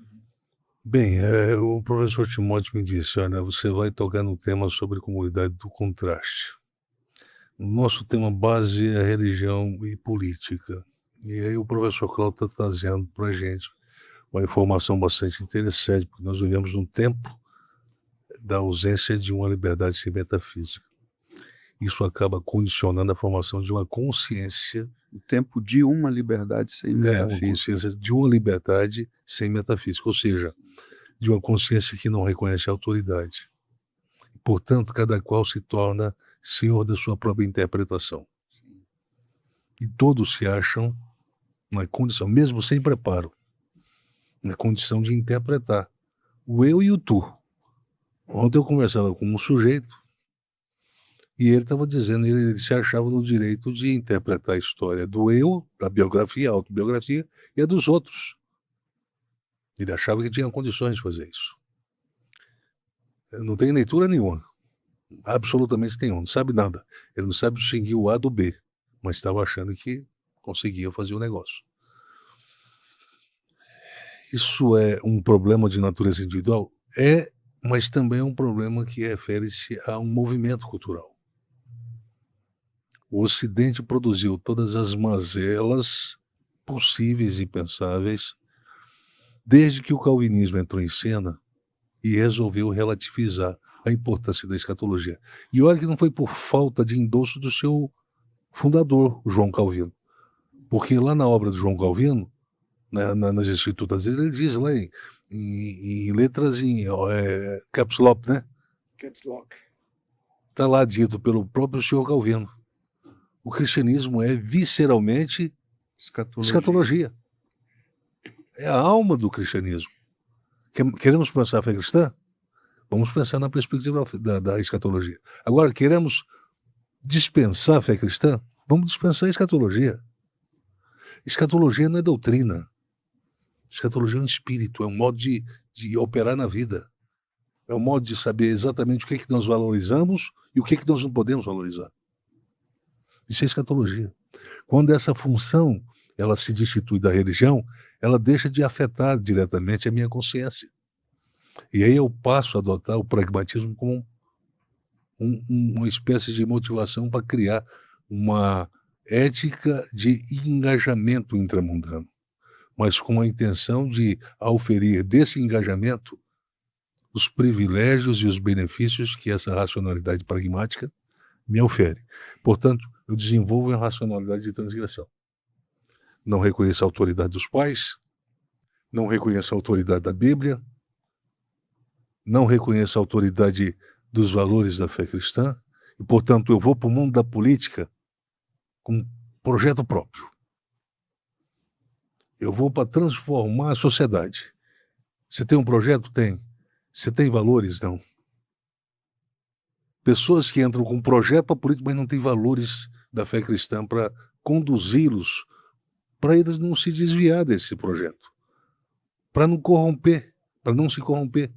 Bem, o professor Timóteo me disse: olha, você vai tocar no tema sobre comunidade do contraste. Nosso tema base é religião e política. E aí o professor Cláudio está trazendo para a gente uma informação bastante interessante, porque nós vivemos num tempo da ausência de uma liberdade sem metafísica. Isso acaba condicionando a formação de uma consciência. O tempo de uma liberdade sem Uma metafísica. consciência de uma liberdade sem metafísica, ou seja, de uma consciência que não reconhece a autoridade. Portanto, cada qual se torna senhor da sua própria interpretação. E todos se acham na condição, mesmo sem preparo, na condição de interpretar o eu e o tu. Ontem eu conversava com um sujeito e ele estava dizendo, ele se achava no direito de interpretar a história do eu, da biografia, a autobiografia, e a dos outros. Ele achava que tinha condições de fazer isso. Não tem leitura nenhuma, absolutamente nenhuma, não sabe nada. Ele não sabe distinguir o A do B, mas estava achando que conseguia fazer o negócio. Isso é um problema de natureza individual? É, mas também é um problema que refere-se a um movimento cultural. O Ocidente produziu todas as mazelas possíveis e pensáveis desde que o calvinismo entrou em cena e resolveu relativizar a importância da escatologia. E olha que não foi por falta de endosso do seu fundador, o João Calvino. Porque lá na obra do João Calvino, nas escrituras dele, ele diz lá em letras em caps lock, né? Caps Lock. Está lá dito pelo próprio senhor Calvino. O cristianismo é visceralmente escatologia. É a alma do cristianismo. Queremos pensar a fé cristã? Vamos pensar na perspectiva da escatologia. Agora, queremos dispensar a fé cristã? Vamos dispensar a escatologia. Escatologia não é doutrina. Escatologia é um espírito, é um modo de operar na vida. É um modo de saber exatamente o que nós valorizamos e o que nós não podemos valorizar. Isso é escatologia. Quando essa função ela se destitui da religião, ela deixa de afetar diretamente a minha consciência. E aí eu passo a adotar o pragmatismo como uma espécie de motivação para criar uma ética de engajamento intramundano, mas com a intenção de auferir desse engajamento os privilégios e os benefícios que essa racionalidade pragmática me ofere. Portanto, eu desenvolvo a racionalidade de transgressão. Não reconheço a autoridade dos pais, não reconheço a autoridade da Bíblia, não reconheço a autoridade dos valores da fé cristã, e, portanto, eu vou para o mundo da política com um projeto próprio. Eu vou para transformar a sociedade. Você tem um projeto? Tem. Você tem valores? Não. Pessoas que entram com um projeto para política, mas não têm valores da fé cristã para conduzi-los, para eles não se desviar desse projeto, para não corromper, para não se corromper.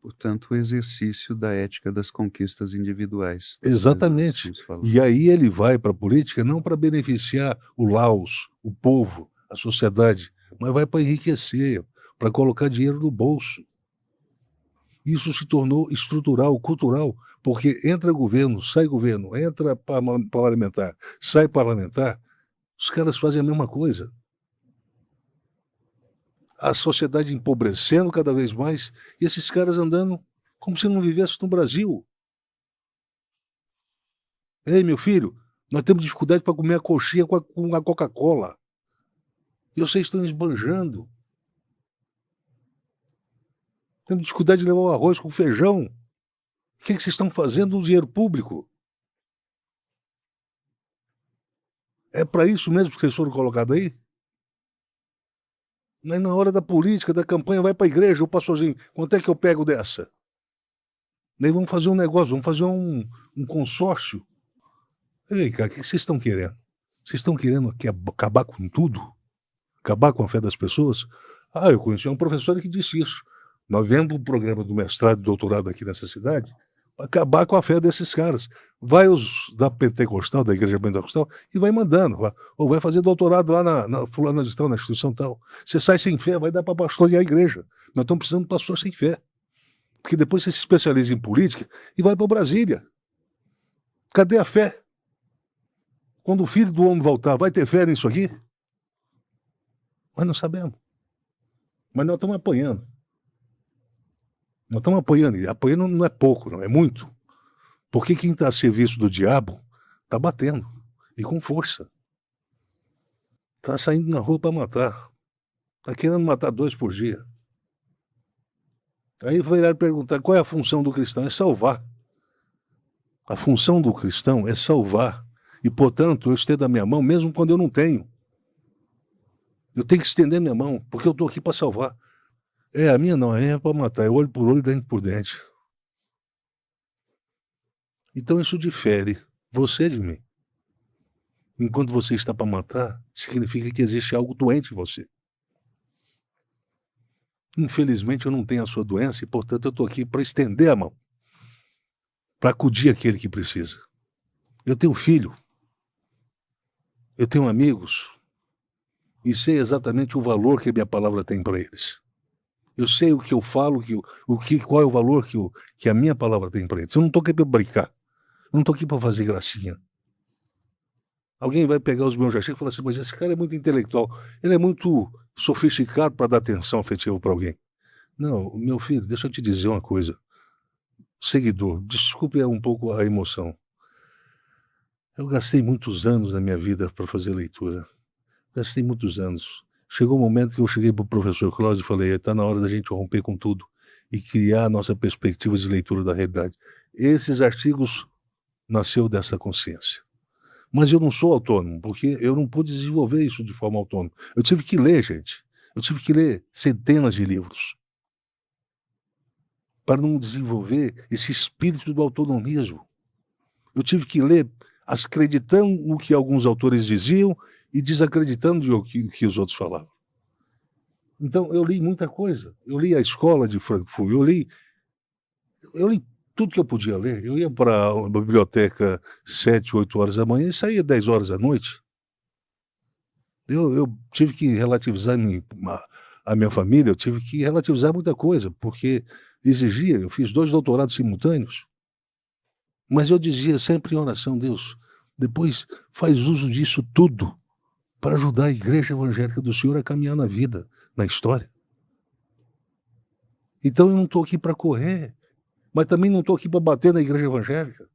Portanto, o exercício da ética das conquistas individuais. Exatamente. E aí ele vai para a política não para beneficiar o Laos, o povo, a sociedade, mas vai para enriquecer, para colocar dinheiro no bolso. Isso se tornou estrutural, cultural, porque entra governo, entra parlamentar, sai parlamentar, os caras fazem a mesma coisa. A sociedade empobrecendo cada vez mais, e esses caras andando como se não vivessem no Brasil. Ei, meu filho, nós temos dificuldade para comer a coxinha com a Coca-Cola. E vocês estão esbanjando. Temos dificuldade de levar o arroz com feijão. O que vocês estão fazendo no dinheiro público? É para isso mesmo que vocês foram colocados aí? Mas na hora da política, da campanha, vai para a igreja, o pastorzinho, quanto é que eu pego dessa? Daí vamos fazer um negócio, vamos fazer um consórcio. Ei, cara, o que vocês estão querendo? Vocês estão querendo acabar com tudo? Acabar com a fé das pessoas? Ah, eu conheci um professor que disse isso. Nós vemos o programa do mestrado e doutorado aqui nessa cidade, acabar com a fé desses caras. Vai os da pentecostal, da igreja pentecostal, e vai mandando. Ou vai fazer doutorado lá na fulana de tal, na instituição tal. Você sai sem fé, vai dar para pastorear a igreja. Nós estamos precisando de pastor sem fé. Porque depois você se especializa em política e vai para Brasília. Cadê a fé? Quando o filho do homem voltar, vai ter fé nisso aqui? Mas não sabemos. Mas nós estamos apanhando. Nós estamos apanhando. E apanhando não é pouco, não é muito. Porque quem está a serviço do diabo está batendo. E com força. Está saindo na rua para matar. Está querendo matar 2 por dia. Aí vai perguntar qual é a função do cristão? É salvar. A função do cristão é salvar. E, portanto, eu esteja da minha mão, mesmo quando eu não tenho. Eu tenho que estender minha mão, porque eu estou aqui para salvar. A minha não, a minha é para matar, é olho por olho, dente por dente. Então isso difere você de mim. Enquanto você está para matar, significa que existe algo doente em você. Infelizmente eu não tenho a sua doença e, portanto, eu estou aqui para estender a mão, para acudir aquele que precisa. Eu tenho filho, eu tenho amigos e sei exatamente o valor que a minha palavra tem para eles. Eu sei o que eu falo, qual é o valor que a minha palavra tem para eles. Eu não estou aqui para brincar, eu não estou aqui para fazer gracinha. Alguém vai pegar os meus achegos e falar assim, mas esse cara é muito intelectual, ele é muito sofisticado para dar atenção afetiva para alguém. Não, meu filho, deixa eu te dizer uma coisa. Seguidor, desculpe um pouco a emoção. Eu gastei muitos anos na minha vida para fazer leitura. Gastei muitos anos. Chegou um momento que eu cheguei para o professor Cláudio e falei, está na hora da gente romper com tudo e criar a nossa perspectiva de leitura da realidade. Esses artigos nasceu dessa consciência. Mas eu não sou autônomo, porque eu não pude desenvolver isso de forma autônoma. Eu tive que ler, gente. Eu tive que ler centenas de livros para não desenvolver esse espírito do autonomismo. Eu tive que ler acreditando no que alguns autores diziam e desacreditando o que os outros falavam. Então, eu li muita coisa. Eu li a Escola de Frankfurt, eu li tudo que eu podia ler. Eu ia para a biblioteca 7, 8 horas da manhã e saía 10 horas da noite. Eu tive que relativizar a minha família, eu tive que relativizar muita coisa, porque exigia, eu fiz 2 doutorados simultâneos, mas eu dizia sempre em oração, Deus, depois faz uso disso tudo para ajudar a igreja evangélica do Senhor a caminhar na vida, na história. Então eu não estou aqui para correr, mas também não estou aqui para bater na igreja evangélica.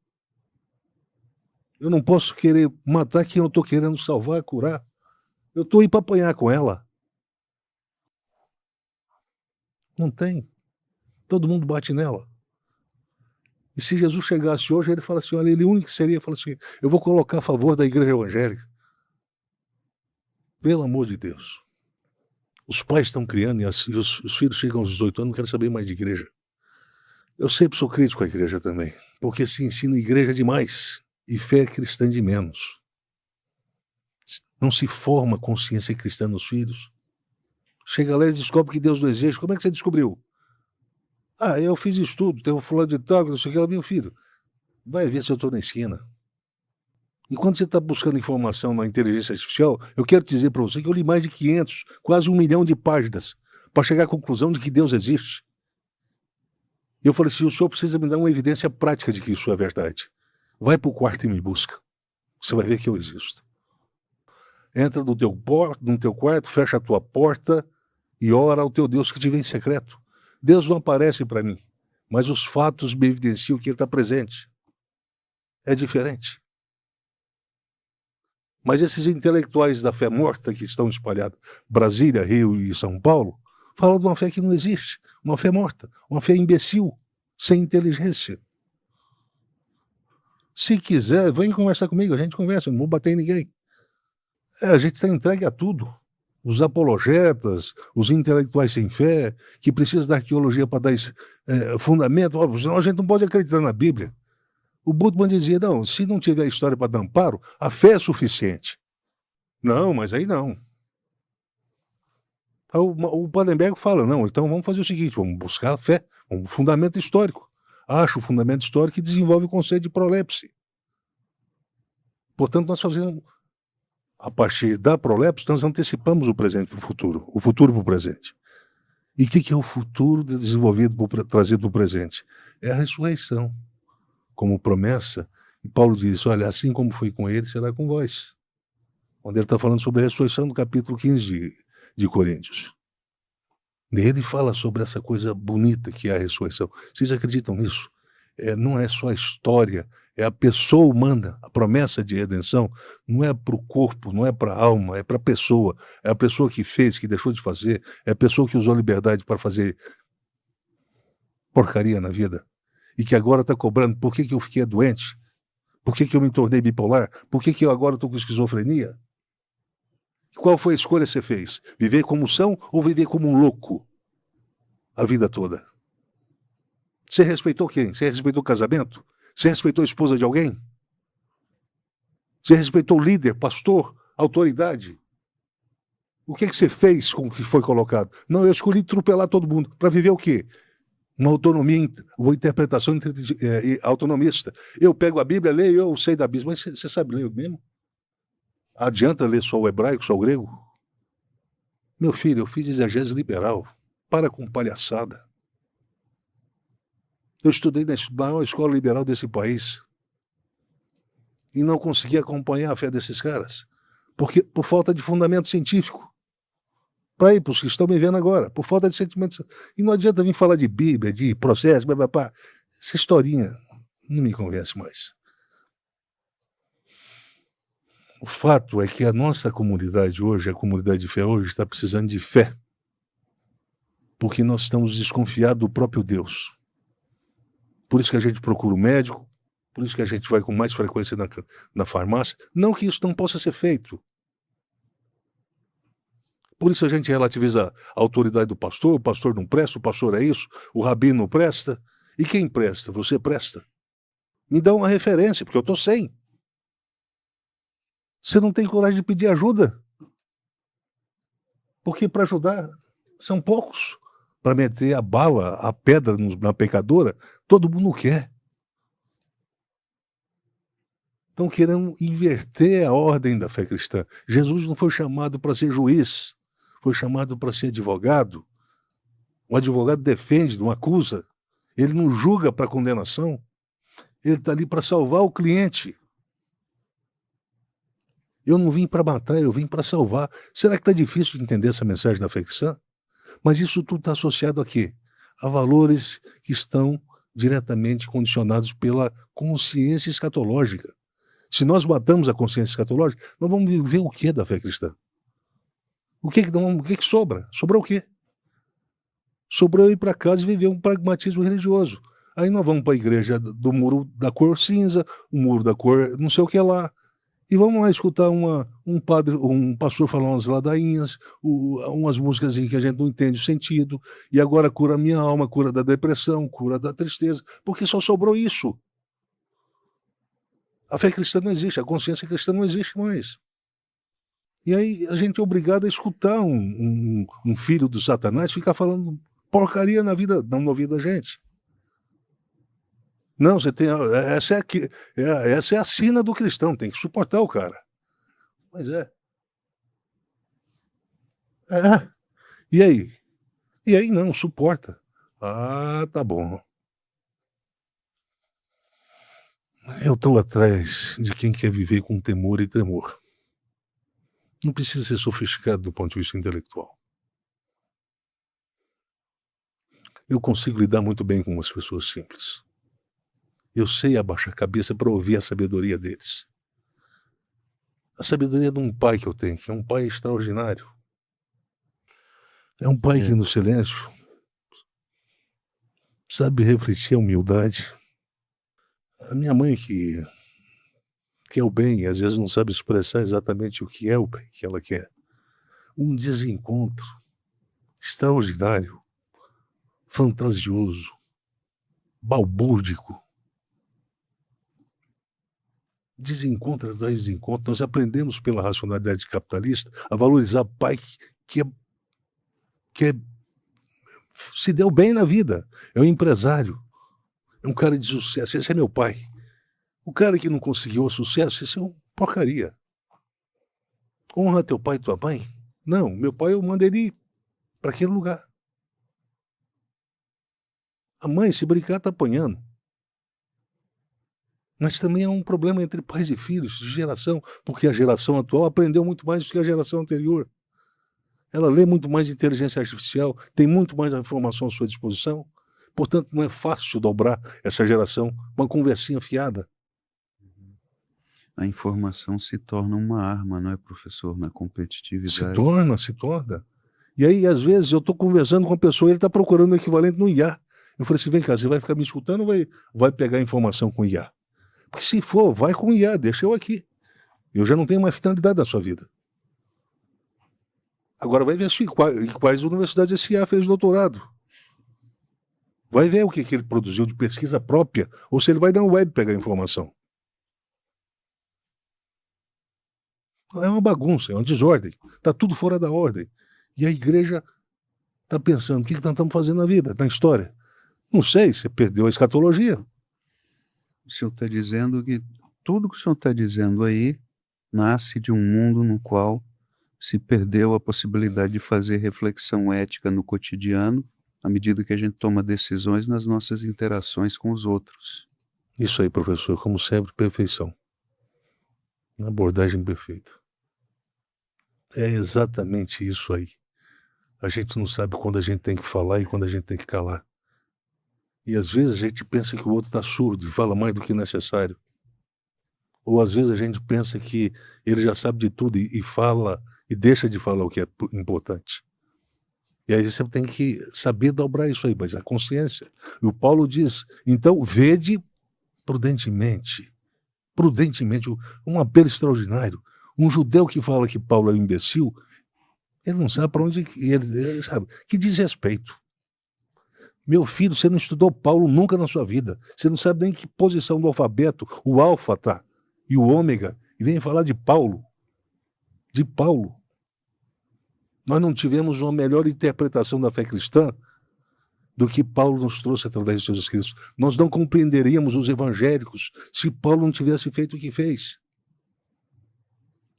Eu não posso querer matar quem eu estou querendo salvar, curar. Eu estou aí para apanhar com ela. Não tem. Todo mundo bate nela. E se Jesus chegasse hoje, ele fala assim, olha, ele único que seria, fala assim, eu vou colocar a favor da igreja evangélica. Pelo amor de Deus. Os pais estão criando e os filhos chegam aos 18 anos, não querem saber mais de igreja. Eu sempre sou crítico à igreja também, porque se ensina igreja demais e fé cristã de menos. Não se forma consciência cristã nos filhos. Chega lá e descobre que Deus não existe. Como é que você descobriu? Eu fiz estudo, tem um fulano de tal, não sei o que, meu filho. Vai ver se eu estou na esquina. Enquanto você está buscando informação na inteligência artificial, eu quero dizer para você que eu li mais de 500, quase 1 milhão de páginas para chegar à conclusão de que Deus existe. E eu falei assim, o senhor precisa me dar uma evidência prática de que isso é verdade. Vai para o quarto e me busca. Você vai ver que eu existo. Entra no teu quarto, fecha a tua porta e ora ao teu Deus que te vê em secreto. Deus não aparece para mim, mas os fatos me evidenciam que Ele está presente. É diferente. Mas esses intelectuais da fé morta que estão espalhados, Brasília, Rio e São Paulo, falam de uma fé que não existe, uma fé morta, uma fé imbecil, sem inteligência. Se quiser, vem conversar comigo, a gente conversa, não vou bater em ninguém. A gente está entregue a tudo. Os apologetas, os intelectuais sem fé, que precisam da arqueologia para dar fundamento, senão a gente não pode acreditar na Bíblia. O Bultmann dizia, não, se não tiver história para dar amparo, a fé é suficiente. Não, mas aí não. O Padenberg fala, não, então vamos fazer o seguinte, vamos buscar a fé, um fundamento histórico. Acha o fundamento histórico e desenvolve o conceito de prolepse. Portanto, nós fazemos, a partir da prolepse, nós antecipamos o presente para o futuro para o presente. E o que é o futuro desenvolvido, trazido para o presente? É a ressurreição. Como promessa, e Paulo diz, olha, assim como foi com ele, será com vós. Quando ele está falando sobre a ressurreição do capítulo 15 de Coríntios. Ele fala sobre essa coisa bonita que é a ressurreição. Vocês acreditam nisso? Não é só a história, é a pessoa humana, a promessa de redenção, não é para o corpo, não é para a alma, é para a pessoa. É a pessoa que fez, que deixou de fazer, é a pessoa que usou a liberdade para fazer porcaria na vida. E que agora está cobrando, por que eu fiquei doente? Por que eu me tornei bipolar? Por que eu agora estou com esquizofrenia? Qual foi a escolha que você fez? Viver como são ou viver como um louco a vida toda? Você respeitou quem? Você respeitou o casamento? Você respeitou a esposa de alguém? Você respeitou o líder, pastor, autoridade? O que você fez com o que foi colocado? Não, eu escolhi atropelar todo mundo. Para viver o quê? Uma autonomia, uma interpretação autonomista. Eu pego a Bíblia, leio, eu sei da Bíblia. Mas você sabe ler mesmo? Adianta ler só o hebraico, só o grego? Meu filho, eu fiz exegese liberal. Para com palhaçada. Eu estudei na maior escola liberal desse país e não consegui acompanhar a fé desses caras, porque por falta de fundamento científico. Para os que estão me vendo agora, por falta de sentimentos. E não adianta vir falar de Bíblia, de processo, blá, blá, blá. Essa historinha não me convence mais. O fato é que a nossa comunidade hoje, a comunidade de fé hoje, está precisando de fé, porque nós estamos desconfiados do próprio Deus. Por isso que a gente procura o médico, por isso que a gente vai com mais frequência na farmácia. Não que isso não possa ser feito. Por isso a gente relativiza a autoridade do pastor, o pastor não presta, o pastor é isso, o rabino não presta. E quem presta? Você presta. Me dá uma referência, porque eu estou sem. Você não tem coragem de pedir ajuda. Porque para ajudar são poucos. Para meter a bala, a pedra na pecadora, todo mundo quer. Estão querendo inverter a ordem da fé cristã. Jesus não foi chamado para ser juiz, foi chamado para ser advogado. O advogado defende, não acusa. Ele não julga para condenação. Ele está ali para salvar o cliente. Eu não vim para matar, eu vim para salvar. Será que está difícil de entender essa mensagem da fé cristã? Mas isso tudo está associado a quê? A valores que estão diretamente condicionados pela consciência escatológica. Se nós matamos a consciência escatológica, nós vamos viver o que da fé cristã? O que sobra? Sobrou o quê? Sobrou ir para casa e viver um pragmatismo religioso. Aí nós vamos para a igreja do muro da cor cinza, o muro da cor não sei o que lá. E vamos lá escutar um pastor falar umas ladainhas, umas músicas em que a gente não entende o sentido, e agora cura a minha alma, cura da depressão, cura da tristeza, porque só sobrou isso. A fé cristã não existe, a consciência cristã não existe mais. E aí a gente é obrigado a escutar um filho do Satanás ficar falando porcaria na ouvido da gente. Não, você tem. Essa é a sina do cristão, tem que suportar o cara. Mas é. E aí? E aí não, suporta. Ah, tá bom. Eu estou atrás de quem quer viver com temor e tremor. Não precisa ser sofisticado do ponto de vista intelectual. Eu consigo lidar muito bem com as pessoas simples. Eu sei abaixar a cabeça para ouvir a sabedoria deles. A sabedoria de um pai que eu tenho, que é um pai extraordinário. É um pai que no silêncio sabe refletir a humildade. A minha mãe que quer o bem e às vezes não sabe expressar exatamente o que é o bem que ela quer. Um desencontro extraordinário, fantasioso, balbúrdico. Desencontro atrás de desencontro. Nós aprendemos pela racionalidade capitalista a valorizar pai que se deu bem na vida. É um empresário. É um cara de sucesso. Esse é meu pai. O cara que não conseguiu o sucesso, isso é uma porcaria. Honra teu pai e tua mãe? Não, meu pai eu mando ele para aquele lugar. A mãe, se brincar, está apanhando. Mas também é um problema entre pais e filhos, de geração, porque a geração atual aprendeu muito mais do que a geração anterior. Ela lê muito mais inteligência artificial, tem muito mais informação à sua disposição. Portanto, não é fácil dobrar essa geração com uma conversinha fiada. A informação se torna uma arma, não é, professor, na competitividade? Se torna. E aí, às vezes, eu estou conversando com a pessoa e ele está procurando o equivalente no IA. Eu falei assim, vem cá, você vai ficar me escutando ou vai pegar a informação com o IA? Porque se for, vai com o IA, deixa eu aqui. Eu já não tenho mais finalidade da sua vida. Agora vai ver em quais universidades esse IA fez doutorado. Vai ver o que ele produziu de pesquisa própria, ou se ele vai na web pegar informação. É uma bagunça, é uma desordem. Está tudo fora da ordem. E a igreja está pensando, o que nós estamos fazendo na vida, na história? Não sei, você perdeu a escatologia. O senhor está dizendo que tudo que o senhor está dizendo aí nasce de um mundo no qual se perdeu a possibilidade de fazer reflexão ética no cotidiano, à medida que a gente toma decisões nas nossas interações com os outros. Isso aí, professor, como sempre, perfeição. Uma abordagem perfeita. É exatamente isso aí. A gente não sabe quando a gente tem que falar e quando a gente tem que calar. E às vezes a gente pensa que o outro está surdo e fala mais do que necessário. Ou às vezes a gente pensa que ele já sabe de tudo e fala e deixa de falar o que é importante. E aí você tem que saber dobrar isso aí, mas a consciência. E o Paulo diz, então vede prudentemente. Prudentemente, um apelo extraordinário. Um judeu que fala que Paulo é um imbecil, ele não sabe para onde ele sabe. Que desrespeito. Meu filho, você não estudou Paulo nunca na sua vida. Você não sabe nem em que posição do alfabeto o alfa tá e o ômega. E vem falar de Paulo. De Paulo. Nós não tivemos uma melhor interpretação da fé cristã do que Paulo nos trouxe através de seus escritos. Nós não compreenderíamos os evangélicos se Paulo não tivesse feito o que fez.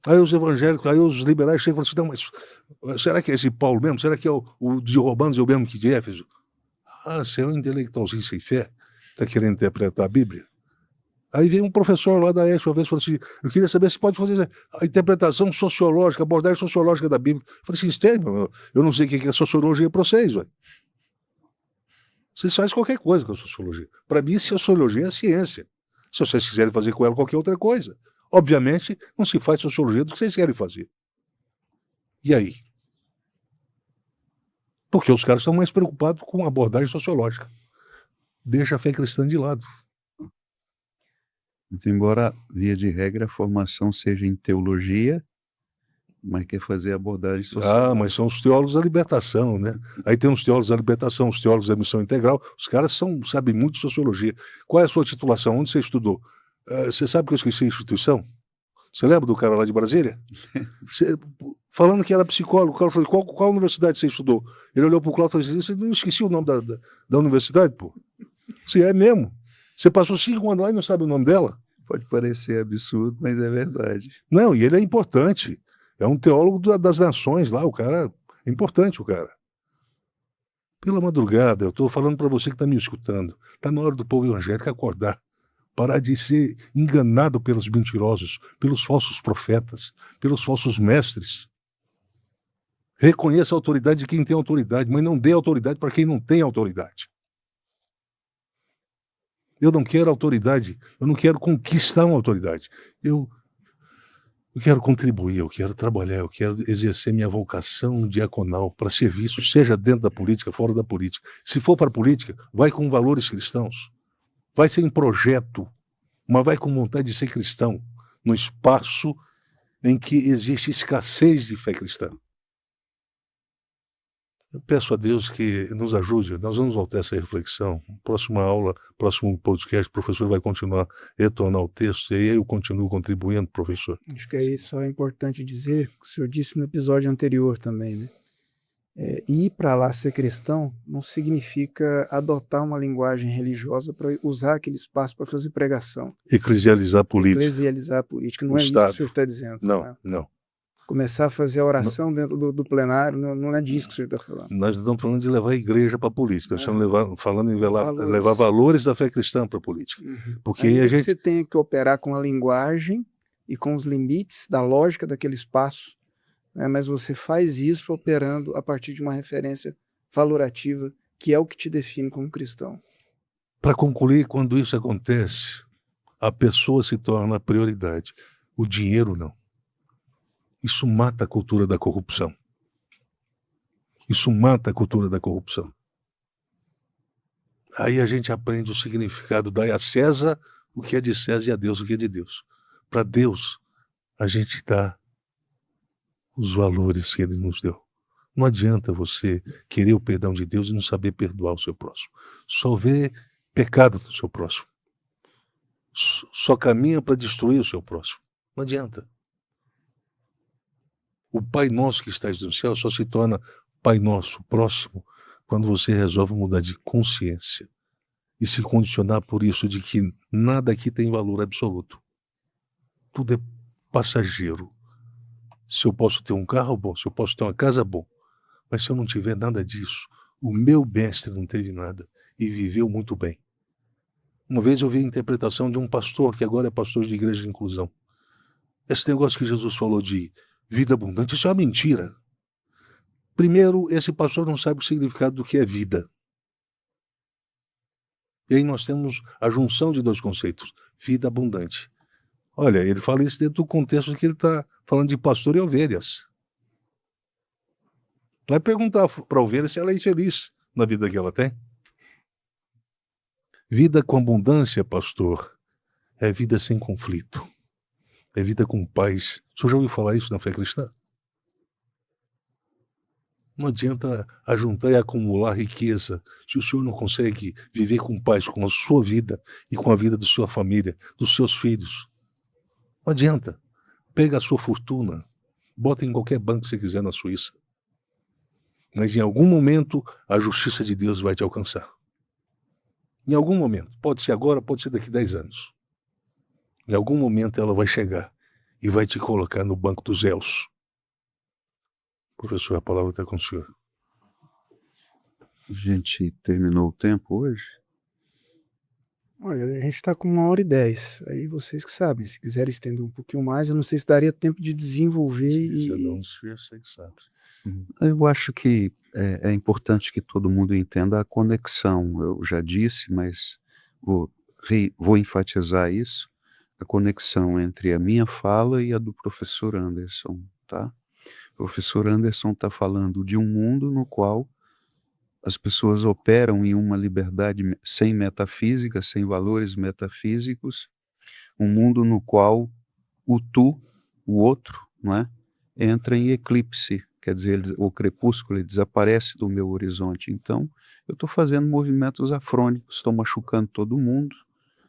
Aí os evangélicos, aí os liberais chegam e falam assim, não, mas será que é esse Paulo mesmo? Será que é o de Romanos é o mesmo que de Éfeso? Ah, você é um intelectualzinho sem fé, está querendo interpretar a Bíblia? Aí vem um professor lá da ESP, uma vez, falou assim, eu queria saber se pode fazer a interpretação sociológica, a abordagem sociológica da Bíblia. Eu falei assim, Estênio, eu não sei o que é sociologia para vocês, ué. Vocês fazem qualquer coisa com a sociologia. Para mim, sociologia é ciência. Se vocês quiserem fazer com ela qualquer outra coisa. Obviamente, não se faz sociologia do que vocês querem fazer. E aí? Porque os caras estão mais preocupados com a abordagem sociológica. Deixa a fé cristã de lado. Então, embora, via de regra, a formação seja em teologia, mas quer fazer abordagem social. Ah, mas são os teólogos da libertação, né? Aí tem os teólogos da libertação, os teólogos da missão integral. Os caras sabem muito de sociologia. Qual é a sua titulação? Onde você estudou? Você sabe que eu esqueci a instituição? Você lembra do cara lá de Brasília? Falando que era psicólogo, o cara falou, qual universidade você estudou? Ele olhou pro Cláudio e falou assim, você não esqueci o nome da universidade, pô? Se é mesmo. Você passou 5 anos lá e não sabe o nome dela? Pode parecer absurdo, mas é verdade. Não, e ele é importante. É um teólogo das nações lá, o cara é importante, o cara. Pela madrugada, eu estou falando para você que está me escutando, está na hora do povo evangélico acordar, parar de ser enganado pelos mentirosos, pelos falsos profetas, pelos falsos mestres. Reconheça a autoridade de quem tem autoridade, mas não dê autoridade para quem não tem autoridade. Eu não quero autoridade, eu não quero conquistar uma autoridade. Eu quero contribuir, eu quero trabalhar, eu quero exercer minha vocação diaconal para serviço, seja dentro da política, fora da política. Se for para a política, vai com valores cristãos. Vai sem projeto, mas vai com vontade de ser cristão, no espaço em que existe escassez de fé cristã. Eu peço a Deus que nos ajude, nós vamos voltar a essa reflexão. Próxima aula, próximo podcast, o professor vai continuar a retornar o texto e aí eu continuo contribuindo, professor. Acho que aí só é importante dizer, que o senhor disse no episódio anterior também, né? Ir para lá ser cristão não significa adotar uma linguagem religiosa para usar aquele espaço para fazer pregação. Eclesializar a política. Eclesializar a política. Não é Estado. isso que o senhor está dizendo. Não, né? não. Começar a fazer a oração dentro do plenário, não é disso que o senhor está falando. Nós não estamos falando de levar a igreja para a política, nós estamos falando em Valores. levar valores da fé cristã para a política. Uhum. Porque Ainda a que gente... você tenha que operar com a linguagem e com os limites da lógica daquele espaço, né? Mas você faz isso operando a partir de uma referência valorativa, que é o que te define como cristão. Para concluir, quando isso acontece, a pessoa se torna a prioridade. O dinheiro não. Isso mata a cultura da corrupção. Isso mata a cultura da corrupção. Aí a gente aprende o significado, dai a César o que é de César e a Deus o que é de Deus. Para Deus, a gente dá os valores que Ele nos deu. Não adianta você querer o perdão de Deus e não saber perdoar o seu próximo. Só vê pecado no seu próximo. Só caminha para destruir o seu próximo. Não adianta. O Pai Nosso que estás no céu só se torna Pai Nosso próximo quando você resolve mudar de consciência e se condicionar por isso de que nada aqui tem valor absoluto. Tudo é passageiro. Se eu posso ter um carro bom, se eu posso ter uma casa bom, mas se eu não tiver nada disso, o meu mestre não teve nada e viveu muito bem. Uma vez eu vi a interpretação de um pastor, que agora é pastor de igreja de inclusão. Esse negócio que Jesus falou de vida abundante, isso é uma mentira. Primeiro, esse pastor não sabe o significado do que é vida. E aí nós temos a junção de dois conceitos, vida abundante. Olha, ele fala isso dentro do contexto que ele está falando de pastor e ovelhas. Vai perguntar para a ovelha se ela é infeliz na vida que ela tem. Vida com abundância, pastor, é vida sem conflito. É vida com paz. O senhor já ouviu falar isso na fé cristã? Não adianta ajuntar e acumular riqueza se o senhor não consegue viver com paz com a sua vida e com a vida da sua família, dos seus filhos. Não adianta. Pega a sua fortuna, bota em qualquer banco que você quiser na Suíça. Mas em algum momento a justiça de Deus vai te alcançar. Em algum momento. Pode ser agora, pode ser daqui a 10 anos. Em algum momento ela vai chegar e vai te colocar no banco dos réus. Professor, a palavra está com o senhor. A gente terminou o tempo hoje? Olha, a gente está com 1h10. Aí vocês que sabem, se quiserem estender um pouquinho mais, eu não sei se daria tempo de desenvolver Não, o senhor sei que sabe. Eu acho que é importante que todo mundo entenda a conexão. Eu já disse, mas vou enfatizar isso, a conexão entre a minha fala e a do professor Anderson, tá? O professor Anderson está falando de um mundo no qual as pessoas operam em uma liberdade sem metafísica, sem valores metafísicos, um mundo no qual o tu, o outro, não é? Entra em eclipse, quer dizer, o crepúsculo ele desaparece do meu horizonte. Então, eu estou fazendo movimentos afrônicos, estou machucando todo mundo,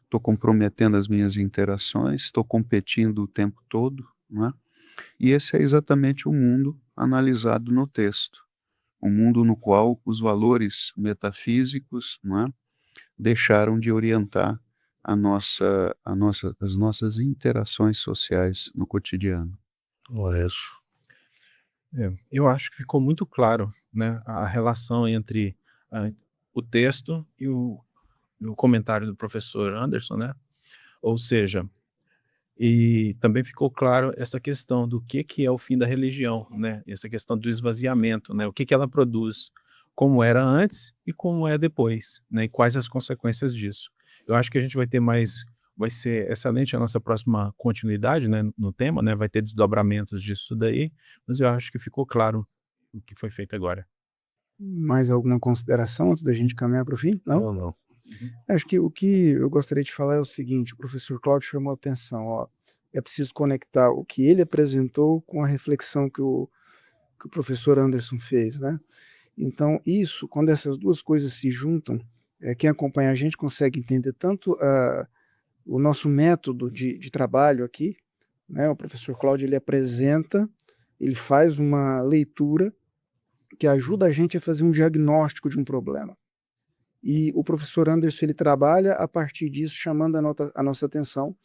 estou comprometendo as minhas interações, estou competindo o tempo todo, não é? E esse é exatamente o mundo analisado no texto, um mundo no qual os valores metafísicos, não é, deixaram de orientar as nossas interações sociais no cotidiano. Isso. Eu acho que ficou muito claro, né, a relação entre o texto e o comentário do professor Anderson, né? Ou seja, e também ficou claro essa questão do que é o fim da religião, né? Essa questão do esvaziamento, né? O que ela produz, como era antes e como é depois, né? E quais as consequências disso. Eu acho que a gente vai ser excelente a nossa próxima continuidade, né, no tema, né? Vai ter desdobramentos disso daí, mas eu acho que ficou claro o que foi feito agora. mais alguma consideração antes da gente caminhar para o fim? Não? Não. Acho que o que eu gostaria de falar é o seguinte: o professor Cláudio chamou a atenção, ó, é preciso conectar o que ele apresentou com a reflexão que o professor Anderson fez, né? Então, isso, quando essas duas coisas se juntam, quem acompanha a gente consegue entender tanto o nosso método de trabalho aqui, né? O professor Cláudio, ele apresenta, ele faz uma leitura que ajuda a gente a fazer um diagnóstico de um problema. E o professor Anderson, ele trabalha a partir disso, chamando a nossa atenção,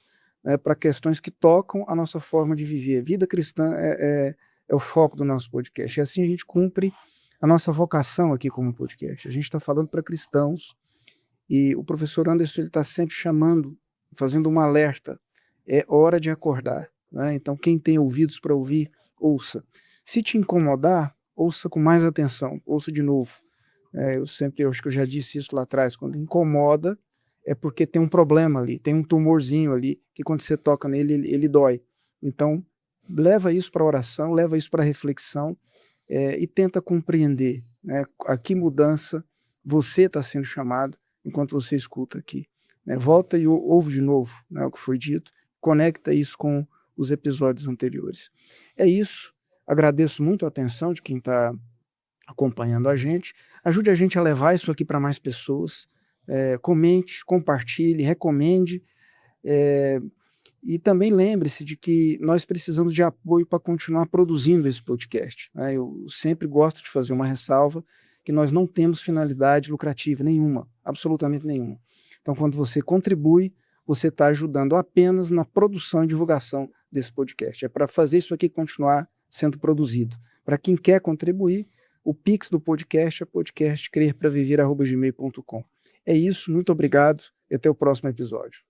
né, para questões que tocam a nossa forma de viver. Vida cristã é o foco do nosso podcast. E assim a gente cumpre a nossa vocação aqui como podcast. A gente está falando para cristãos e o professor Anderson está sempre chamando, fazendo um alerta. É hora de acordar, né? Então quem tem ouvidos para ouvir, ouça. Se te incomodar, ouça com mais atenção, ouça de novo. Eu acho que eu já disse isso lá atrás, quando incomoda é porque tem um problema ali, tem um tumorzinho ali, que quando você toca nele, ele dói. Então, leva isso para a oração, leva isso para a reflexão e tenta compreender, né, a que mudança você está sendo chamado enquanto você escuta aqui. Né? Volta e ouve de novo, né, o que foi dito, conecta isso com os episódios anteriores. É isso, agradeço muito a atenção de quem está acompanhando a gente. Ajude a gente a levar isso aqui para mais pessoas. Comente, compartilhe, recomende. E também lembre-se de que nós precisamos de apoio para continuar produzindo esse podcast, né? Eu sempre gosto de fazer uma ressalva que nós não temos finalidade lucrativa nenhuma, absolutamente nenhuma. Então, quando você contribui, você está ajudando apenas na produção e divulgação desse podcast. É para fazer isso aqui continuar sendo produzido. Para quem quer contribuir, o Pix do podcast é podcastcrerpraviver@gmail.com. É isso, muito obrigado e até o próximo episódio.